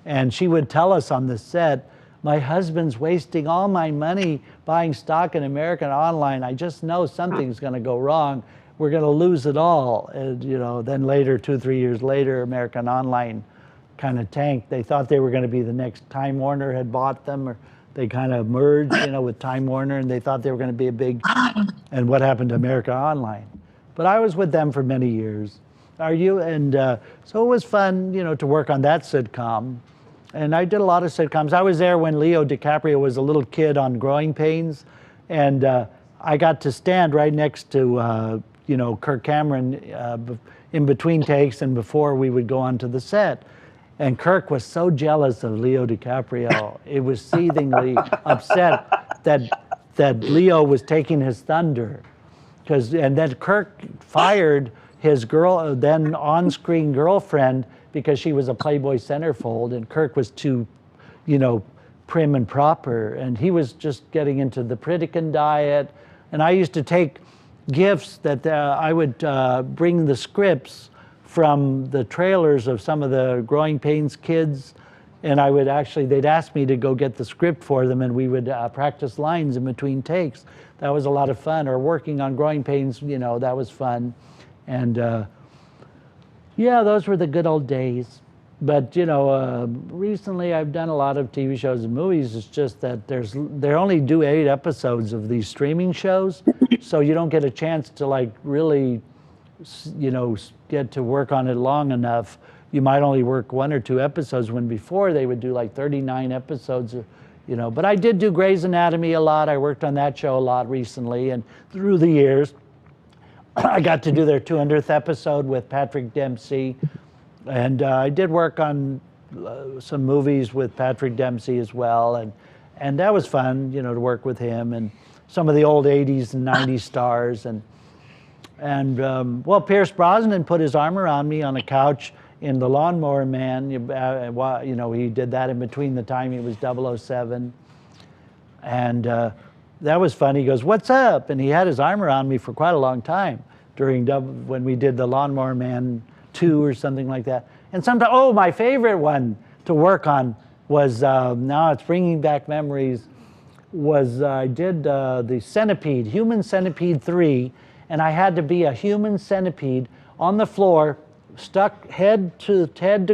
And she would tell us on the set, my husband's wasting all my money buying stock in American Online. I just know something's going to go wrong. We're going to lose it all. And, you know, then later, 2 or 3 years later, American Online kind of tanked. They thought they were going to be the next Time Warner had bought them, or they kind of merged, with Time Warner, and they thought they were going to be a big, and what happened to America Online. But I was with them for many years. Are you? And so it was fun, to work on that sitcom. And I did a lot of sitcoms. I was there when Leo DiCaprio was a little kid on Growing Pains, and I got to stand right next to, Kirk Cameron in between takes and before we would go onto the set. And Kirk was so jealous of Leo DiCaprio. It was seethingly upset that Leo was taking his thunder. And then Kirk fired his then on-screen girlfriend because she was a Playboy centerfold, and Kirk was too, prim and proper. And he was just getting into the Pritikin diet. And I used to take gifts that I would bring the scripts from the trailers of some of the Growing Pains kids, and I would they'd ask me to go get the script for them, and we would practice lines in between takes. That was a lot of fun. Or working on Growing Pains, that was fun. And yeah, those were the good old days. But recently I've done a lot of TV shows and movies. It's just that they only do 8 episodes of these streaming shows, so you don't get a chance to really, get to work on it long enough. You might only work 1 or 2 episodes, when before they would do 39 episodes. But I did do Grey's Anatomy a lot. I worked on that show a lot recently, and through the years, I got to do their 200th episode with Patrick Dempsey. And I did work on some movies with Patrick Dempsey as well, and that was fun, to work with him, and some of the old 80s and 90s stars, and well, Pierce Brosnan put his arm around me on a couch in The Lawnmower Man. He did that in between the time he was 007, and that was fun. He goes, "What's up?" And he had his arm around me for quite a long time when we did The Lawnmower Man 2 or something like that. And sometimes, my favorite one to work on was, now it's bringing back memories, was I did the Centipede, Human Centipede 3, and I had to be a human centipede on the floor, stuck head to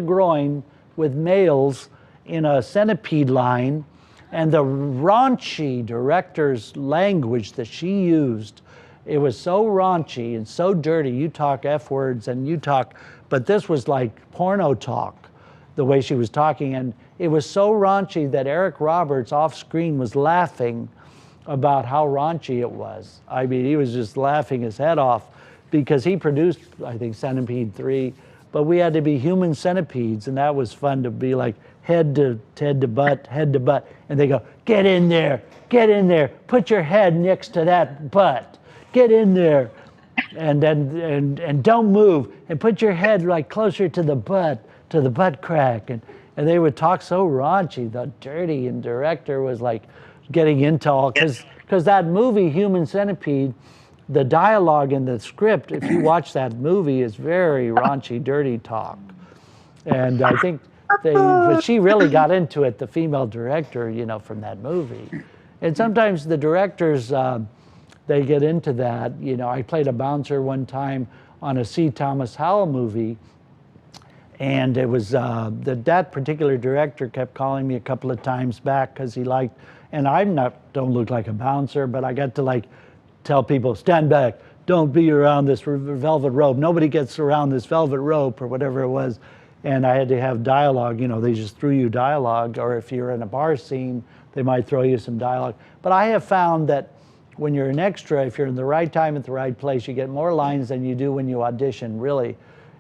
groin with nails in a centipede line, and the raunchy director's language that she used, it was so raunchy and so dirty. You talk F words but this was like porno talk, the way she was talking. And it was so raunchy that Eric Roberts off screen was laughing about how raunchy it was. I mean, he was just laughing his head off because he produced, I think, Centipede 3, but we had to be human centipedes, and that was fun to be like head to butt, and they go, get in there, put your head next to that butt. Get in there, and then and don't move, and put your head closer to the butt crack, and they would talk so raunchy. The dirty and director was getting into all, because that movie Human Centipede, the dialogue in the script, if you watch that movie, is very raunchy, dirty talk, and I think but she really got into it, the female director, from that movie, and sometimes the directors. They get into that. I played a bouncer one time on a C. Thomas Howell movie, and it was that particular director kept calling me a couple of times back because he liked, and don't look like a bouncer, but I got to tell people, stand back, don't be around this velvet rope. Nobody gets around this velvet rope or whatever it was. And I had to have dialogue. They just threw you dialogue, or if you're in a bar scene, they might throw you some dialogue. But I have found that when you're an extra, if you're in the right time at the right place, you get more lines than you do when you audition, really.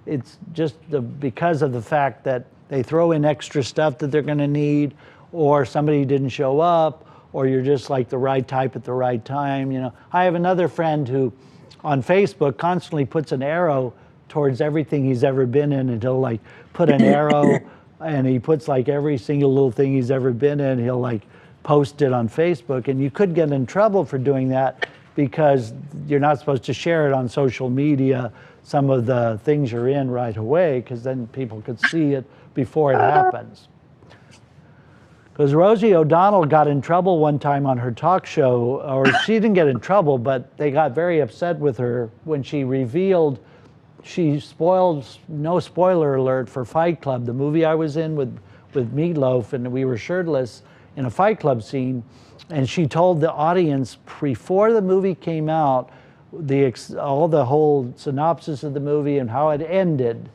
It's just because of the fact that they throw in extra stuff that they're going to need, or somebody didn't show up, or you're just the right type at the right time. I have another friend who on Facebook constantly puts an arrow towards everything he's ever been in, and he'll put an arrow and he puts every single little thing he's ever been in, he'll post it on Facebook, and you could get in trouble for doing that because you're not supposed to share it on social media, some of the things you're in right away, because then people could see it before it happens. Because Rosie O'Donnell got in trouble one time on her talk show, or she didn't get in trouble, but they got very upset with her when she revealed she spoiled, no spoiler alert, for Fight Club, the movie I was in with Meatloaf, and we were shirtless in a Fight Club scene, and she told the audience before the movie came out all the whole synopsis of the movie and how it ended,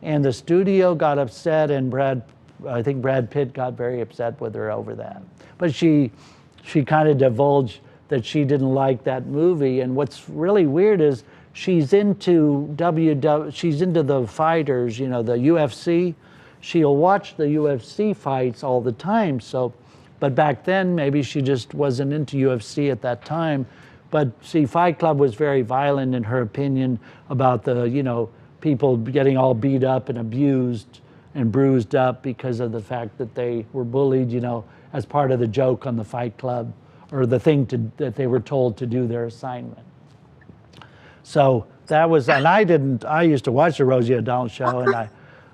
and the studio got upset, and I think Brad Pitt got very upset with her over that. But she kind of divulged that she didn't like that movie, and what's really weird is she's into she's into the fighters, you know, the UFC. She'll watch the UFC fights all the time. So, but back then maybe she just wasn't into UFC at that time. But see, Fight Club was very violent in her opinion about the, you know, people getting all beat up and abused and bruised up because of the fact that they were bullied, you know, as part of the joke on the Fight Club, or the thing that they were told to do their assignment. So that was, and I used to watch the Rosie O'Donnell show, and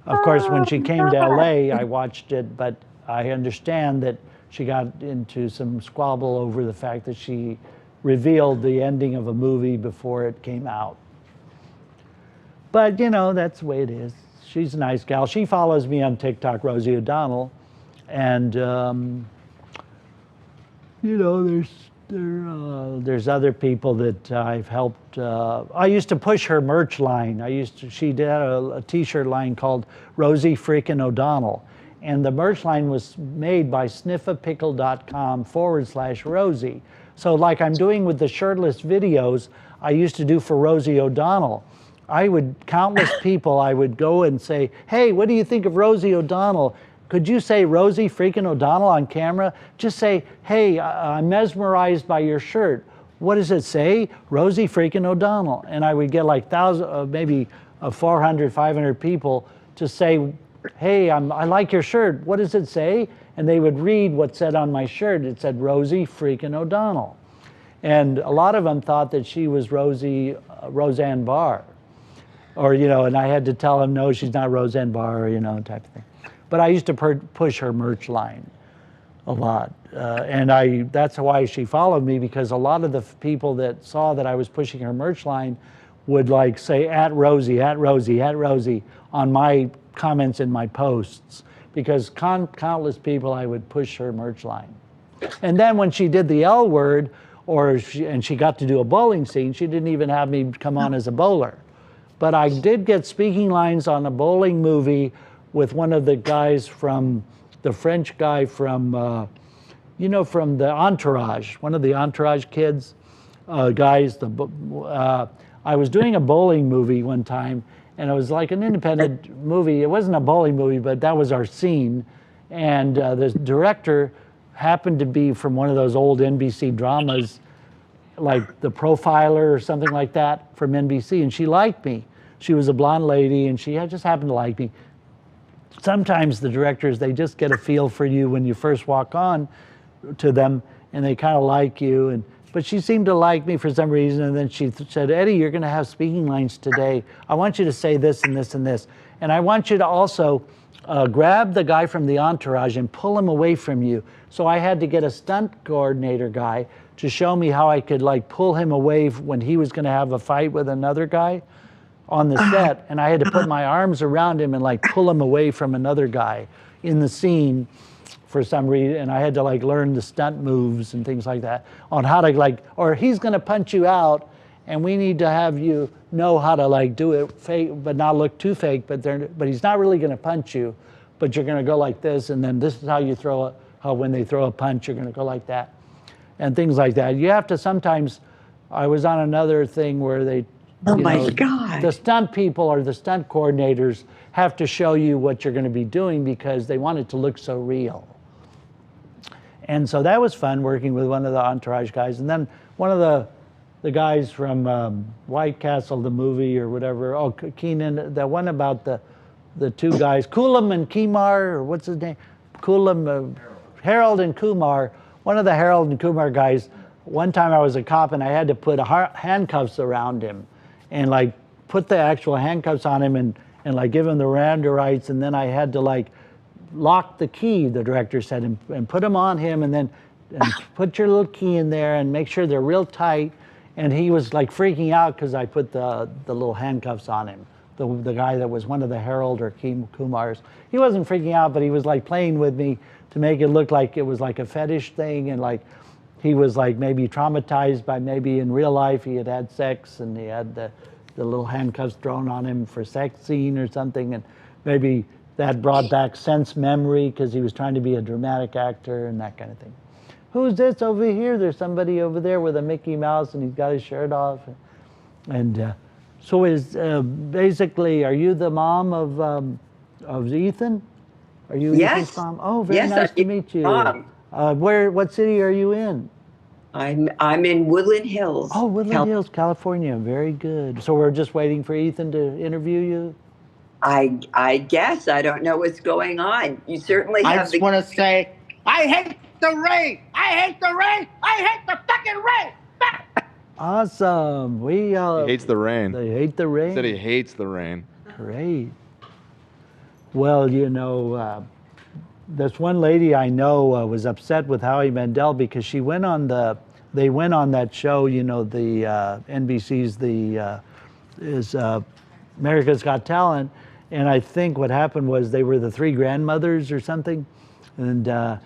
of course, when she came to LA, I watched it, but I understand that she got into some squabble over the fact that she revealed the ending of a movie before it came out. But, you know, that's the way it is. She's a nice gal. She follows me on TikTok, Rosie O'Donnell, and, you know, there's other people that I've helped. I used to push her merch line. She did a t-shirt line called Rosie Freakin' O'Donnell. And the merch line was made by sniffapickle.com/Rosie. So like I'm doing with the shirtless videos, I used to do for Rosie O'Donnell. Countless people, I would go and say, hey, what do you think of Rosie O'Donnell? Could you say Rosie freaking O'Donnell on camera? Just say, hey, I'm mesmerized by your shirt. What does it say? Rosie freaking O'Donnell. And I would get like maybe 400, 500 people to say, hey, I like your shirt. What does it say? And they would read what said on my shirt. It said Rosie freaking O'Donnell. And a lot of them thought that she was Roseanne Barr. Or, you know, and I had to tell them, no, she's not Roseanne Barr, you know, type of thing. But I used to push her merch line a lot. And that's why she followed me, because a lot of the people that saw that I was pushing her merch line would like say, at Rosie, at Rosie, at Rosie, on my comments in my posts, because countless people I would push her merch line. And then when she did the L word, and she got to do a bowling scene, she didn't even have me come on as a bowler. But I did get speaking lines on a bowling movie with one of the guys from, the French guy from, you know, from the Entourage, one of the Entourage kids, guys. I was doing a bowling movie one time, and it was like an independent movie. It wasn't a bowling movie, but that was our scene. And the director happened to be from one of those old NBC dramas, like The Profiler or something like that from NBC, and she liked me. She was a blonde lady, and she just happened to like me. Sometimes the directors, they just get a feel for you when you first walk on to them, and they kind of like you. But she seemed to like me for some reason, and then she said, Eddie, you're going to have speaking lines today. I want you to say this and this and this. And I want you to also grab the guy from the Entourage and pull him away from you. So I had to get a stunt coordinator guy to show me how I could like pull him away when he was going to have a fight with another guy on the set, and I had to put my arms around him and like pull him away from another guy in the scene for some reason, and I had to like learn the stunt moves and things like that on how to like, or he's gonna punch you out, and we need to have you know how to like do it fake, but not look too fake, but he's not really gonna punch you, but you're gonna go like this, and then this is how you throw how when they throw a punch, you're gonna go like that, and things like that. You have to sometimes, I was on another thing where they, oh my God. the stunt people or the stunt coordinators have to show you what you're going to be doing because they want it to look so real. And so that was fun working with one of the Entourage guys. And then one of the guys from White Castle, the movie or whatever, Keenan, the one about the two guys, Kulam and Kumar, or what's his name? Kulam, Harold and Kumar. One of the Harold and Kumar guys, one time I was a cop and I had to put handcuffs around him and like put the actual handcuffs on him and like give him the Miranda rights, and then I had to like lock the key, the director said, and put them on him, and then put your little key in there and make sure they're real tight. And he was like freaking out because I put the little handcuffs on him. the guy that was one of the Harold or Kumars. He wasn't freaking out, but he was like playing with me to make it look like it was like a fetish thing, and like he was like maybe traumatized by maybe in real life he had had sex and he had the little handcuffs thrown on him for sex scene or something, and maybe that brought back sense memory because he was trying to be a dramatic actor and that kind of thing. Who's this over here? There's somebody over there with a Mickey Mouse and he's got his shirt off. And so is basically, are you the mom of Ethan? Are you Yes. Ethan's mom? Oh, very Yes, nice I'm to meet you. Mom. What city are you in? I'm in Woodland Hills. Oh, Woodland Hills, California. Very good. So we're just waiting for Ethan to interview you? I guess I don't know what's going on. You certainly I have just want to say, I hate the rain. I hate the rain. I hate the fucking rain. Awesome. He hates the rain. They hate the rain. He said he hates the rain. Great. Well, you know, this one lady I know was upset with Howie Mandel because they went on that show, you know, the NBC's America's Got Talent, and I think what happened was they were the three grandmothers or something, and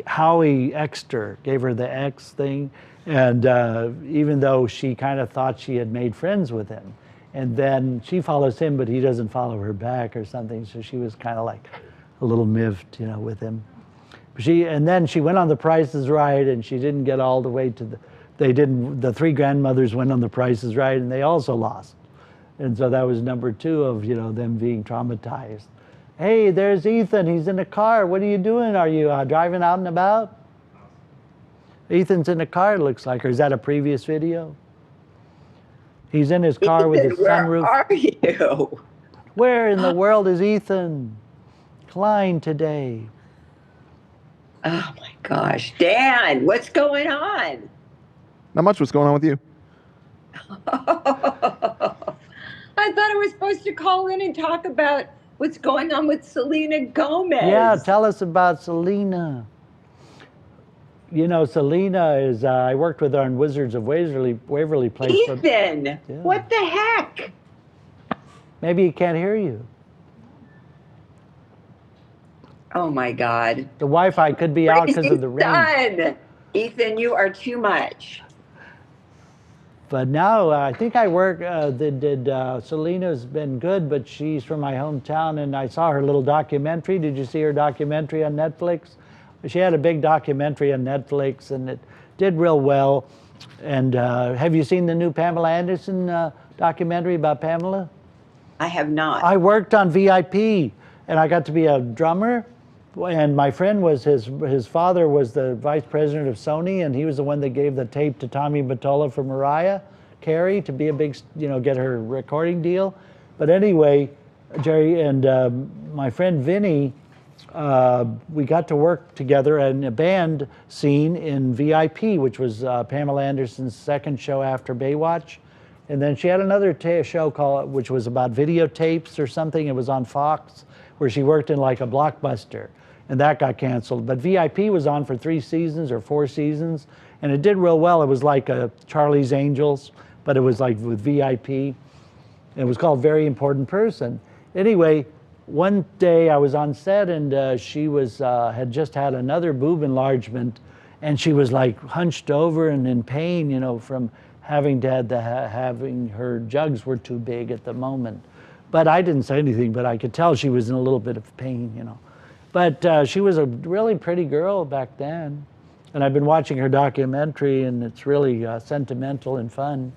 Howie X'd her, gave her the X thing, and even though she kind of thought she had made friends with him, and then she follows him, but he doesn't follow her back or something, so she was kind of like a little miffed, you know, with him. And then she went on The Price is Right, and she didn't get all the way to the three grandmothers went on The Price is Right, and they also lost. And so that was number 2 of, you know, them being traumatized. Hey, there's Ethan. He's in the car. What are you doing? Are you driving out and about? Ethan's in the car, it looks like. Or is that a previous video? He's in his car with his sunroof. Where are you? Where in the world is Ethan Klein today? Oh my gosh, Dan, what's going on? Not much. What's going on with you? I thought I was supposed to call in and talk about what's going on with Selena Gomez. Yeah, tell us about Selena. You know, Selena is, I worked with her on Wizards of Waverly Place. Ethan, what the heck? Maybe he can't hear you. Oh my God. The Wi-Fi could be out because of the rain. Son. Ethan, you are too much. But now I think I work, Selena's been good, but she's from my hometown, and I saw her little documentary. Did you see her documentary on Netflix? She had a big documentary on Netflix, and it did real well. And have you seen the new Pamela Anderson documentary about Pamela? I have not. I worked on VIP, and I got to be a drummer. And my friend was his father was the vice president of Sony, and he was the one that gave the tape to Tommy Mottola for Mariah Carey to be a big, you know, get her recording deal. But anyway, Jerry and my friend Vinny, we got to work together in a band scene in VIP, which was Pamela Anderson's second show after Baywatch. And then she had another show which was about videotapes or something. It was on Fox, where she worked in like a Blockbuster, and that got canceled. But VIP was on for 3 seasons or 4 seasons, and it did real well. It was like a Charlie's Angels, but it was like with VIP. It was called Very Important Person. Anyway, one day I was on set, and she was had just had another boob enlargement, and she was like hunched over and in pain, you know, from having having her jugs were too big at the moment. But I didn't say anything, but I could tell she was in a little bit of pain, you know. But she was a really pretty girl back then. And I've been watching her documentary, and it's really sentimental and fun.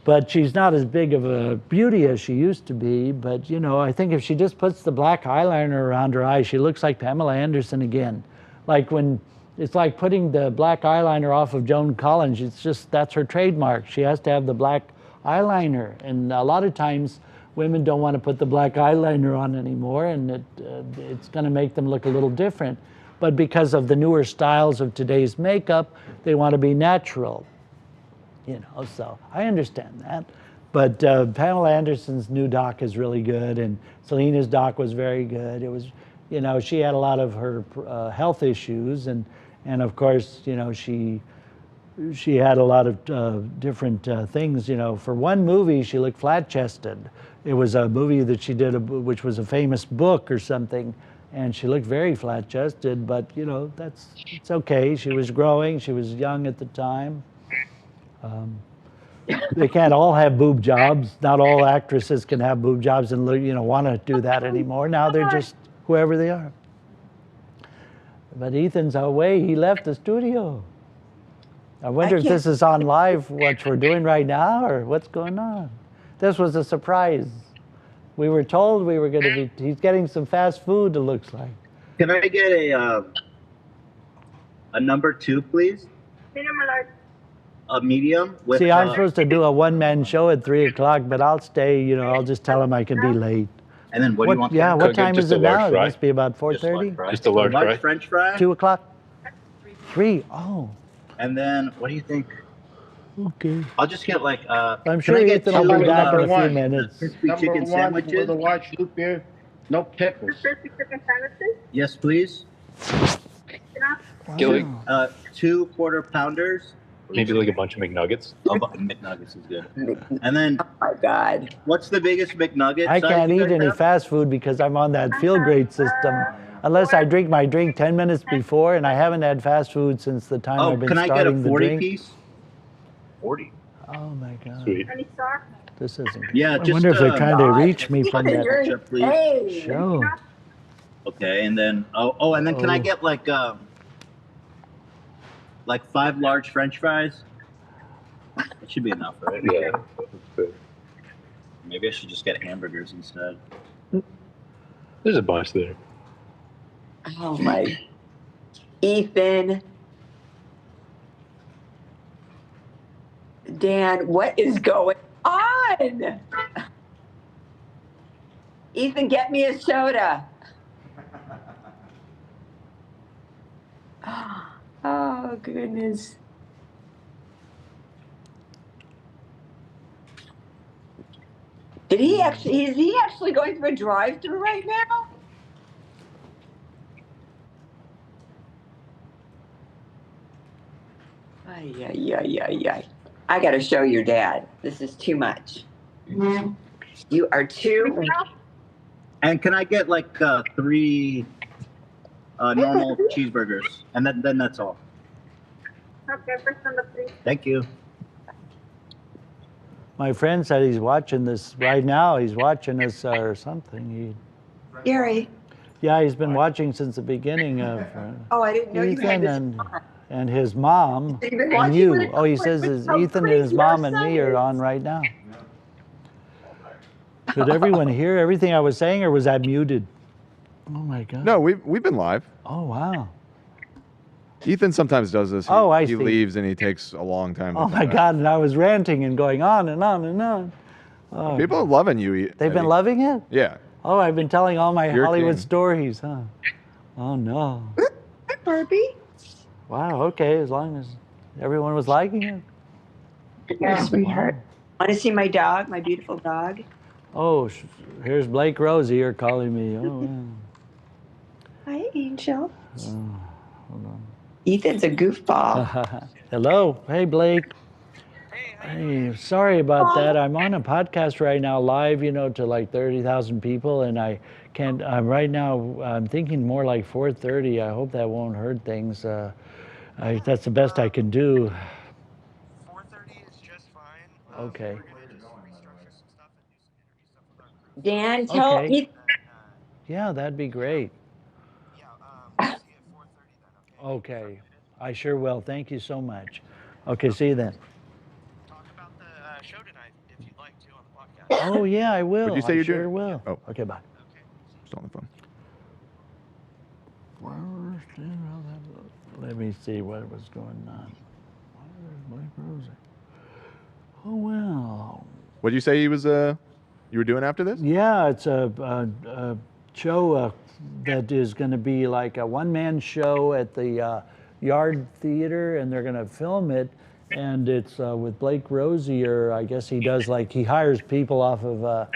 But she's not as big of a beauty as she used to be. But, you know, I think if she just puts the black eyeliner around her eyes, she looks like Pamela Anderson again. Like when, it's like putting the black eyeliner off of Joan Collins. It's just, that's her trademark. She has to have the black eyeliner. And a lot of times, women don't want to put the black eyeliner on anymore, and it's going to make them look a little different. But because of the newer styles of today's makeup, they want to be natural. You know, so I understand that. But Pamela Anderson's new doc is really good, and Selena's doc was very good. It was, you know, she had a lot of her health issues, and of course, you know, she she had a lot of different things. You know, for one movie, she looked flat-chested. It was a movie that she did, which was a famous book or something, and she looked very flat-chested. But you know, it's okay. She was growing. She was young at the time. They can't all have boob jobs. Not all actresses can have boob jobs and want to do that anymore. Now they're just whoever they are. But Ethan's away. He left the studio. I wonder if this is on live, what we're doing right now, or what's going on. This was a surprise. We were told we were going to be. He's getting some fast food. It looks like. Can I get a number 2, please? A medium with. See, I'm supposed to do a one-man show at 3 o'clock, but I'll stay. You know, I'll just tell him I can be late. And then what do you want? Yeah, what Could I time get is just it a large now? It fry? must be about 4:30. Just a large fry. French fry. 2 o'clock. 3. Oh, And then what do you think? okay. I'll just get like. I'm sure Ethan will be back in a few minutes. Crispy chicken sandwiches. With a large soup beer, no pickles. Yes, please. Get like, 2 quarter pounders. maybe like a bunch of McNuggets. Oh, but McNuggets is good. And then, Oh my God. what's the biggest McNugget? I size can't you eat guys any have? fast food because I'm on that Feel Great system. Unless I drink my drink 10 minutes before, and I haven't had fast food since the time Oh, I've been can I get a starting the 40 drink. piece? 40. Oh my God. Sweet. This isn't good. Yeah, I just. wonder if they're trying to reach me from that Ketchup, please. Hey. show. Okay, and then and then can I get like 5 large French fries? That should be enough, right? Yeah. Maybe I should just get hamburgers instead. There's a bunch there. Oh my. Ethan. Dan, what is going on? Ethan, get me a soda. Oh, goodness. Is he actually going through a drive-through right now? Ay, ay, ay, ay, ay. I got to show your dad. This is too much. You are too. And can I get like 3 normal cheeseburgers? And then that's all. Thank you. My friend said he's watching this right now. He's watching us or something. Gary. Yeah, he's been watching since the beginning of Oh, I didn't know you had Ethan this. and his mom You've been and watching you. with a Oh, he couple says of his so Ethan and his crazy mom and me are outsiders. on right now. Could everyone hear everything I was saying, or was that muted? Oh my God. No, we've been live. Oh wow. Ethan sometimes does this. Oh, I he see. leaves and he takes a long time. to Oh come my back. God. And I was ranting and going on and on and on. Oh, People are loving you. they've been Eddie. loving it? Yeah. Oh, I've been telling all my You're Hollywood king. stories, huh? Oh no. Hi, Barbie. Wow, okay, as long as everyone was liking it. Your sweetheart. Want to see my dog, my beautiful dog? Oh, here's Blake Rose here calling me. Oh, wow. Hi, Angel. Hold on. Ethan's a goofball. Hello. Hey, Blake. Hey, sorry about that. I'm on a podcast right now, live, to like 30,000 people, and I can't. Right now, I'm thinking more like 4:30. I hope that won't hurt things. That's the best I can do. 4:30 is just fine. Okay. We're gonna just restructure some stuff and do some interview stuff with our crew. Dan, tell Okay. Ethan. Yeah, that'd be great. Yeah, we'll see you at 4:30 then. Okay. Okay. I sure will. Thank you so much. Okay, see you then. Talk about the show tonight if you'd like to on the podcast. Oh, yeah, I will. What'd you say I you're sure doing? will. Oh. Okay, bye. Okay. Still on the phone. Let me see what was going on. Where's Blake Rose? Oh, well. What did you say you were doing after this? Yeah, it's a show that is going to be like a one-man show at the Yard Theater, and they're going to film it. And it's with Blake Rosier. I guess he does he hires people off of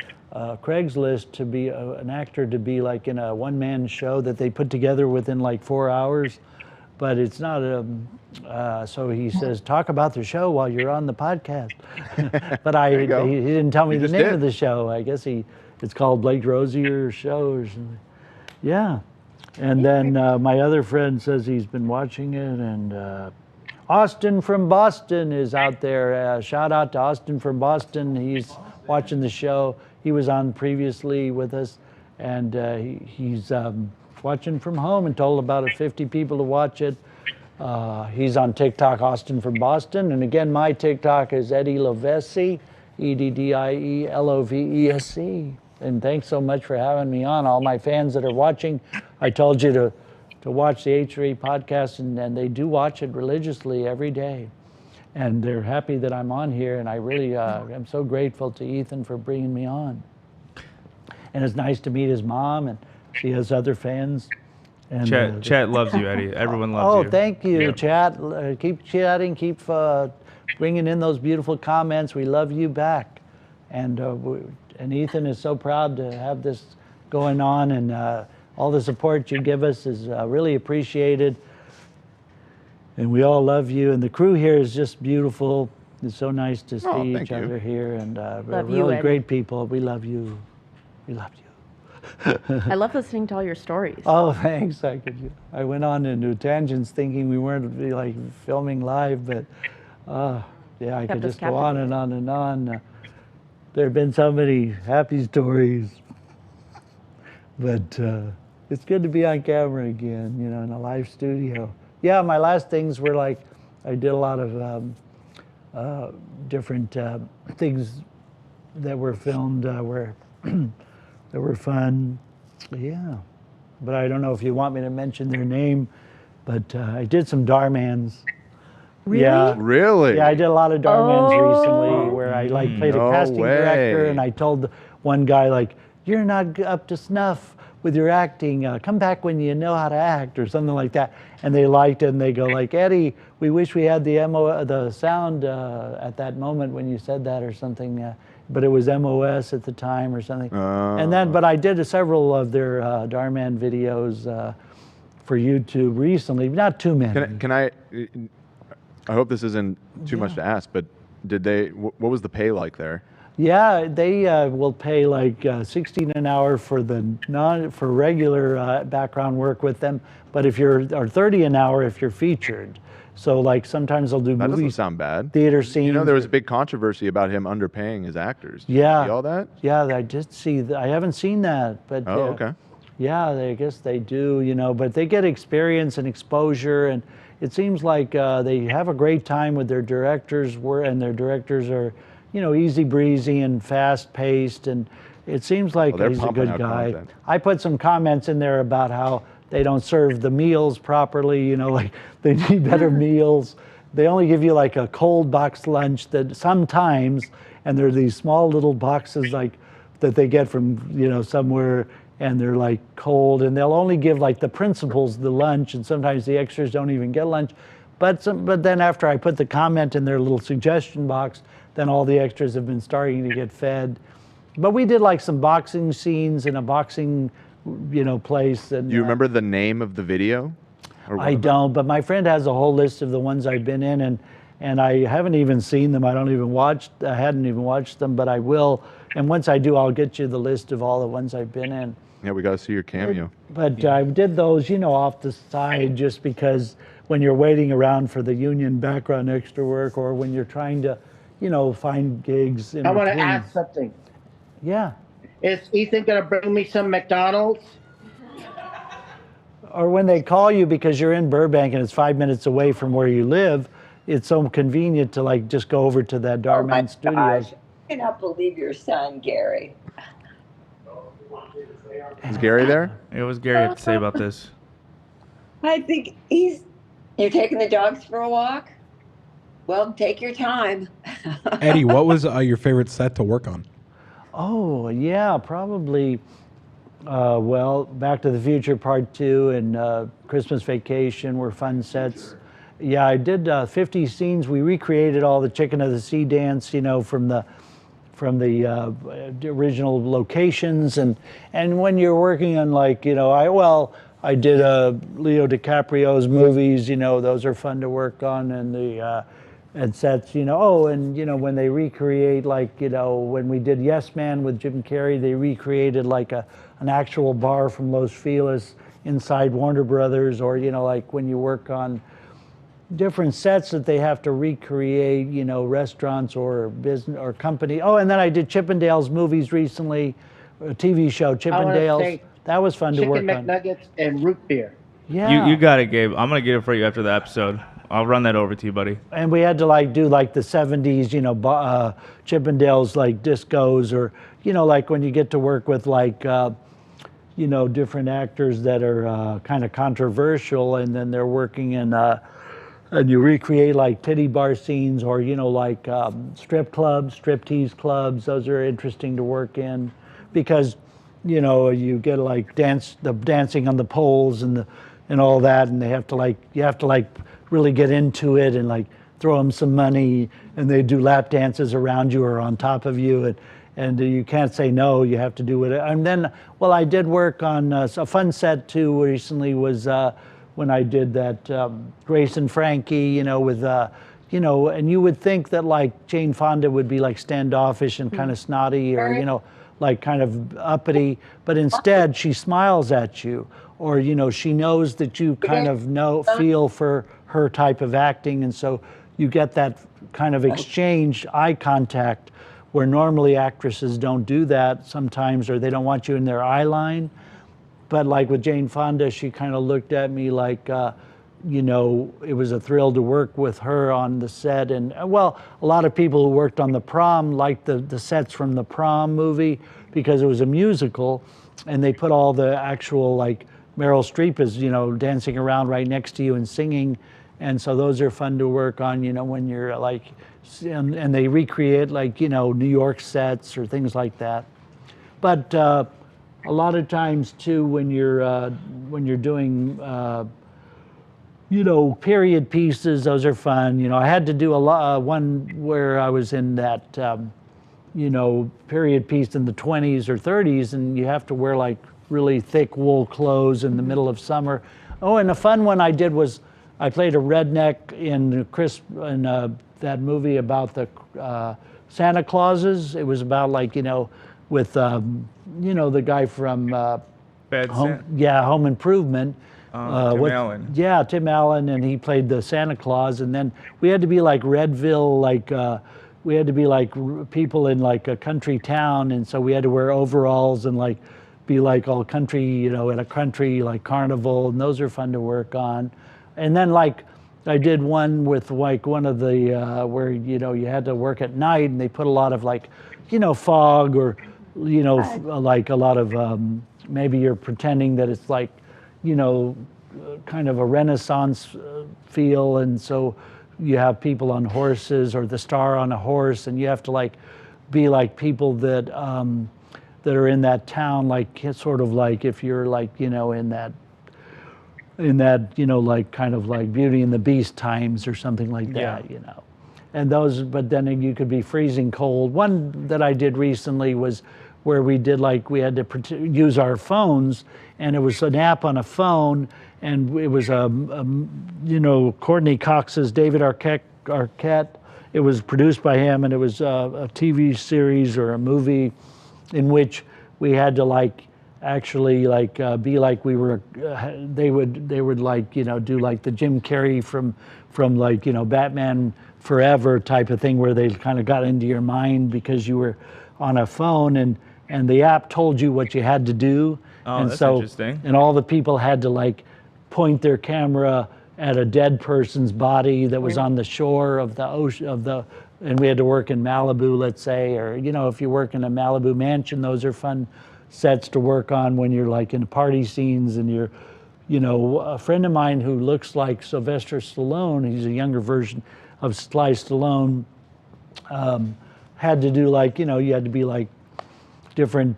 Craigslist to be an actor to be like in a one-man show that they put together within like 4 hours. but it's not so he says, talk about the show while you're on the podcast. But he didn't tell me the name of the show. I guess it's called Blake Rosier Show or something. Yeah. And then my other friend says he's been watching it, and Austin from Boston is out there. Shout out to Austin from Boston. He's watching the show. He was on previously with us, and he's watching from home and told about 50 people to watch it. He's on TikTok, Austin from Boston. And again, my TikTok is Eddie Lovesi, EDDIELOVESC. And thanks so much for having me on. All my fans that are watching, I told you to watch the H3 podcast, and they do watch it religiously every day. And they're happy that I'm on here, and I really am so grateful to Ethan for bringing me on. And it's nice to meet his mom, and she has other fans. And, Chat loves you, Eddie. Everyone loves you. Oh, thank you, Yeah. Chat. Keep chatting, keep bringing in those beautiful comments. We love you back. And Ethan is so proud to have this going on, and all the support you give us is really appreciated. And we all love you, and the crew here is just beautiful. It's so nice to see each other here, and we're really great people. We love you. We love you. I love listening to all your stories. Oh, thanks. I went on into tangents thinking we weren't like filming live, but yeah, I could just go on and on and on. There have been so many happy stories, but it's good to be on camera again, you know, in a live studio. Yeah, my last things were like, I did a lot of different things that were filmed that were fun. Yeah, but I don't know if you want me to mention their name, but I did some Darmans. Really? Yeah. Really? Yeah, I did a lot of Darmans recently where I like played a casting director, and I told one guy like, you're not up to snuff with your acting, come back when you know how to act or something like that. And they liked it, and they go like, Eddie, we wish we had the sound at that moment when you said that or something, but it was MOS at the time or something. And then, but I did several of their Darman videos for YouTube recently, not too many. Can I hope this isn't too much to ask, but what was the pay like there? Yeah, they will pay like $16 an hour for for regular background work with them, but if or $30 an hour if you're featured. So like sometimes they'll do That movies, doesn't sound bad. theater scenes. You know, there was a big controversy about him underpaying his actors. Did Yeah. you see all that? Yeah, I did see that. I haven't seen that, but Oh, okay. yeah, I guess they do, you know, but they get experience and exposure, and it seems like they have a great time with their directors, and their directors are, you know, easy breezy and fast paced, and it seems like they're he's a pumping good out guy. content. I put some comments in there about how they don't serve the meals properly, you know, like they need better meals. They only give you like a cold box lunch that sometimes, and they're these small little boxes like that they get from, you know, somewhere, and they're like cold, and they'll only give like the principals the lunch, and sometimes the extras don't even get lunch. But then after I put the comment in their little suggestion box, then all the extras have been starting to get fed. But we did like some boxing scenes in a boxing, you know, place. And, Do you remember the name of the video? I don't, but my friend has a whole list of the ones I've been in, and I haven't even seen them. I hadn't even watched them, but I will. And once I do, I'll get you the list of all the ones I've been in. Yeah, we got to see your cameo. But I did those, you know, off the side, just because when you're waiting around for the union background extra work, or when you're trying to, you know, find gigs in I want to between. ask something. Yeah. Is Ethan going to bring me some McDonald's? Or when they call you because you're in Burbank and it's 5 minutes away from where you live, it's so convenient to like just go over to that Darman Studios. I cannot believe your son, Gary. Is Gary there? It was Gary had to say about this. I think you're taking the dogs for a walk? Well, take your time. Eddie, what was your favorite set to work on? Oh, yeah, probably, well, Back to the Future Part 2 and Christmas Vacation were fun sets. Yeah, I did 50 scenes. We recreated all the Chicken of the Sea dance, you know, from the original locations. And when you're working on like, you know, I did Leo DiCaprio's movies. You know, those are fun to work on, and the and sets. You know, oh, and you know when they recreate, like you know when we did Yes Man with Jim Carrey, they recreated like an actual bar from Los Feliz inside Warner Brothers, or you know like when you work on different sets that they have to recreate, you know, restaurants or business or company. Oh, and then I did Chippendales movies recently, a TV show, Chippendales. That was fun to work on. Chicken McNuggets and root beer. Yeah. You got it, Gabe. I'm gonna get it for you after the episode. I'll run that over to you, buddy. And we had to like do like the 70s, you know, Chippendales like discos, or, you know, like when you get to work with like, you know, different actors that are kind of controversial, and then they're working in, and you recreate like titty bar scenes, or, you know, like strip clubs, striptease clubs. Those are interesting to work in because, you know, you get like dancing on the poles and all that, and they have to like, you have to like really get into it and like throw them some money, and they do lap dances around you or on top of you, and you can't say no, you have to do it. And then, well, I did work on a fun set too recently was when I did that Grace and Frankie, you know, with, you know, and you would think that like Jane Fonda would be like standoffish and kind of snotty, or, you know, like kind of uppity, but instead she smiles at you, or, you know, she knows that you kind of feel for her type of acting, and so you get that kind of exchange eye contact where normally actresses don't do that sometimes, or they don't want you in their eye line. But like with Jane Fonda, she kind of looked at me like, you know, it was a thrill to work with her on the set. And well, a lot of people who worked on The Prom liked the sets from the Prom movie because it was a musical, and they put all the actual, like Meryl Streep is, you know, dancing around right next to you and singing. And so those are fun to work on, you know, when you're like, and they recreate like, you know, New York sets or things like that. But a lot of times too, when you're doing, you know, period pieces, those are fun. You know, I had to do one where I was in that, you know, period piece in the 20s or 30s, and you have to wear like really thick wool clothes in the middle of summer. Oh, and a fun one I did was I played a redneck in that movie about the Santa Clauses. It was about like, you know, with you know, the guy from Home Improvement. Tim Allen. Yeah, Tim Allen, and he played the Santa Claus, and then we had to be like Redville, like we had to be like people in like a country town, and so we had to wear overalls and like be like all country, you know, at a country like carnival, and those are fun to work on. And then like I did one with like one of the where, you know, you had to work at night, and they put a lot of like, you know, fog, or, you know, like a lot of maybe you're pretending that it's like, you know, kind of a Renaissance feel, and so you have people on horses, or the star on a horse, and you have to like be like people that that are in that town, like sort of like if you're like, you know, in that, you know, like kind of like Beauty and the Beast times or something like that, you know. And those, but then you could be freezing cold. One that I did recently was where we did like, we had to use our phones, and it was an app on a phone, and it was you know, Courtney Cox's David Arquette. It was produced by him, and it was a TV series or a movie in which we had to like actually like be like we were. They would like, you know, do like the Jim Carrey from like, you know, Batman Forever type of thing, where they kind of got into your mind because you were on a phone, and the app told you what you had to do. Oh, and that's so, interesting. And all the people had to like point their camera at a dead person's body that was on the shore of the ocean, and we had to work in Malibu, let's say, or, you know, if you work in a Malibu mansion, those are fun sets to work on when you're like in party scenes, and you're, you know, a friend of mine who looks like Sylvester Stallone, he's a younger version of Sly Stallone, had to do like, you know, you had to be like different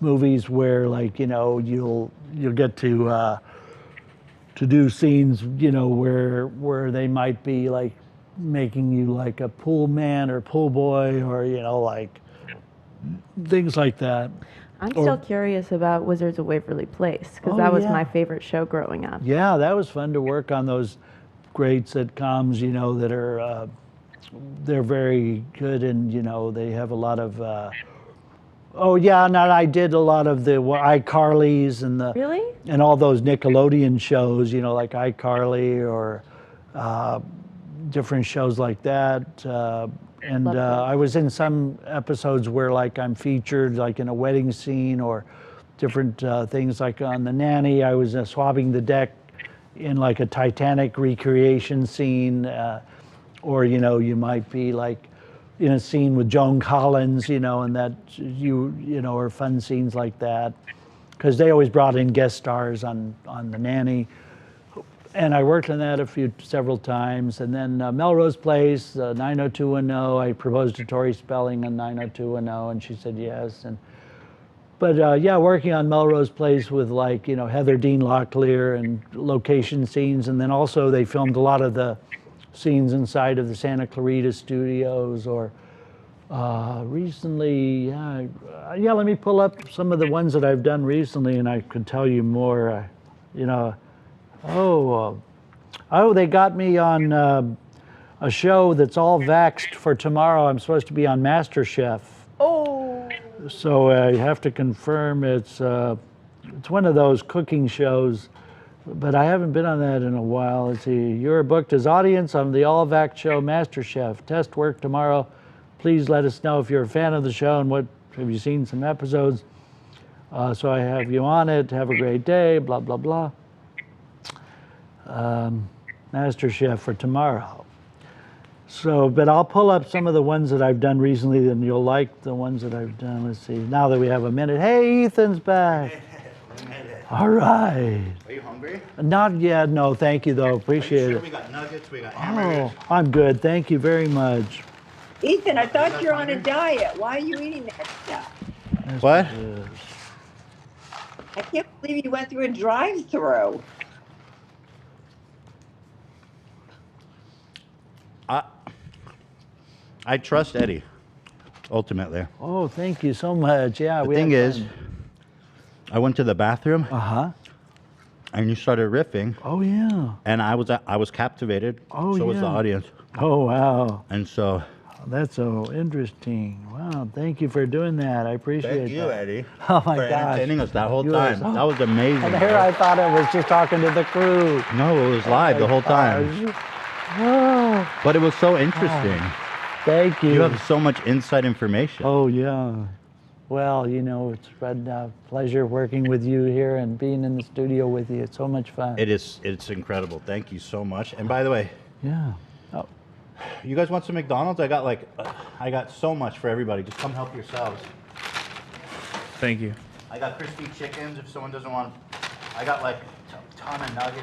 movies where like, you know, you'll get to do scenes, you know, where they might be like making you like a pool man or pool boy, or, you know, like things like that. I'm still curious about Wizards of Waverly Place because Oh, that was yeah. my favorite show growing up. Yeah, that was fun to work on those great sitcoms, you know, that are, they're very good and, you know, they have a lot of, oh yeah, and I did a lot of the iCarly's and the, Really? and all those Nickelodeon shows, you know, like iCarly or different shows like that. And I was in some episodes where like I'm featured like in a wedding scene or different things like on The Nanny. I was swabbing the deck in like a Titanic recreation scene, or you know, you might be like in a scene with Joan Collins, you know, and that you know, or fun scenes like that, because they always brought in guest stars on The Nanny, and I worked on that several times. And then Melrose Place, 90210. I proposed to Tori Spelling on 90210, and she said yes. But yeah, working on Melrose Place with like, you know, Heather Dean Locklear and location scenes. And then also they filmed a lot of the scenes inside of the Santa Clarita Studios, or recently, yeah, let me pull up some of the ones that I've done recently and I could tell you more, you know. Oh, they got me on a show that's all vaxxed for tomorrow. I'm supposed to be on MasterChef. Oh. So I have to confirm it's one of those cooking shows, but I haven't been on that in a while. Let's see. You're booked as audience on the all vax show MasterChef. Test work tomorrow. Please let us know if you're a fan of the show and what have you seen some episodes. So I have you on it. Have a great day. Blah blah blah. MasterChef for tomorrow. So, but I'll pull up some of the ones that I've done recently, and you'll like the ones that I've done. Let's see. Now that we have a minute. Hey, Ethan's back. All right. Are you hungry? Not yet. No, thank you though. Appreciate it. We got nuggets. We got hamburgers. Oh, I'm good. Thank you very much. Ethan, I thought you're on a diet. Why are you eating that stuff? What? I can't believe you went through a drive-through. I trust Eddie, ultimately. Oh, thank you so much. Yeah, The thing had is, fun. I went to the bathroom. Uh-huh. And you started riffing. Oh yeah. And I was captivated. Oh, so was the yeah. audience. Oh wow. And so. That's so interesting. Wow, thank you for doing that. I appreciate Thank you, that. Eddie. Oh my for gosh. entertaining us that whole You time. are so- That was amazing. And here I thought I was just talking to the crew. No, it was live the whole time. Oh, But it was so interesting. thank you. You have so much inside information. Oh yeah. Well, you know, it's been a pleasure working with you here and being in the studio with you. It's so much fun. It's incredible. Thank you so much. And by the way, Yeah. Oh, you guys want some McDonald's? I got so much for everybody. Just come help yourselves. Thank you. I got crispy chickens if someone doesn't want. I got like a ton of nuggets.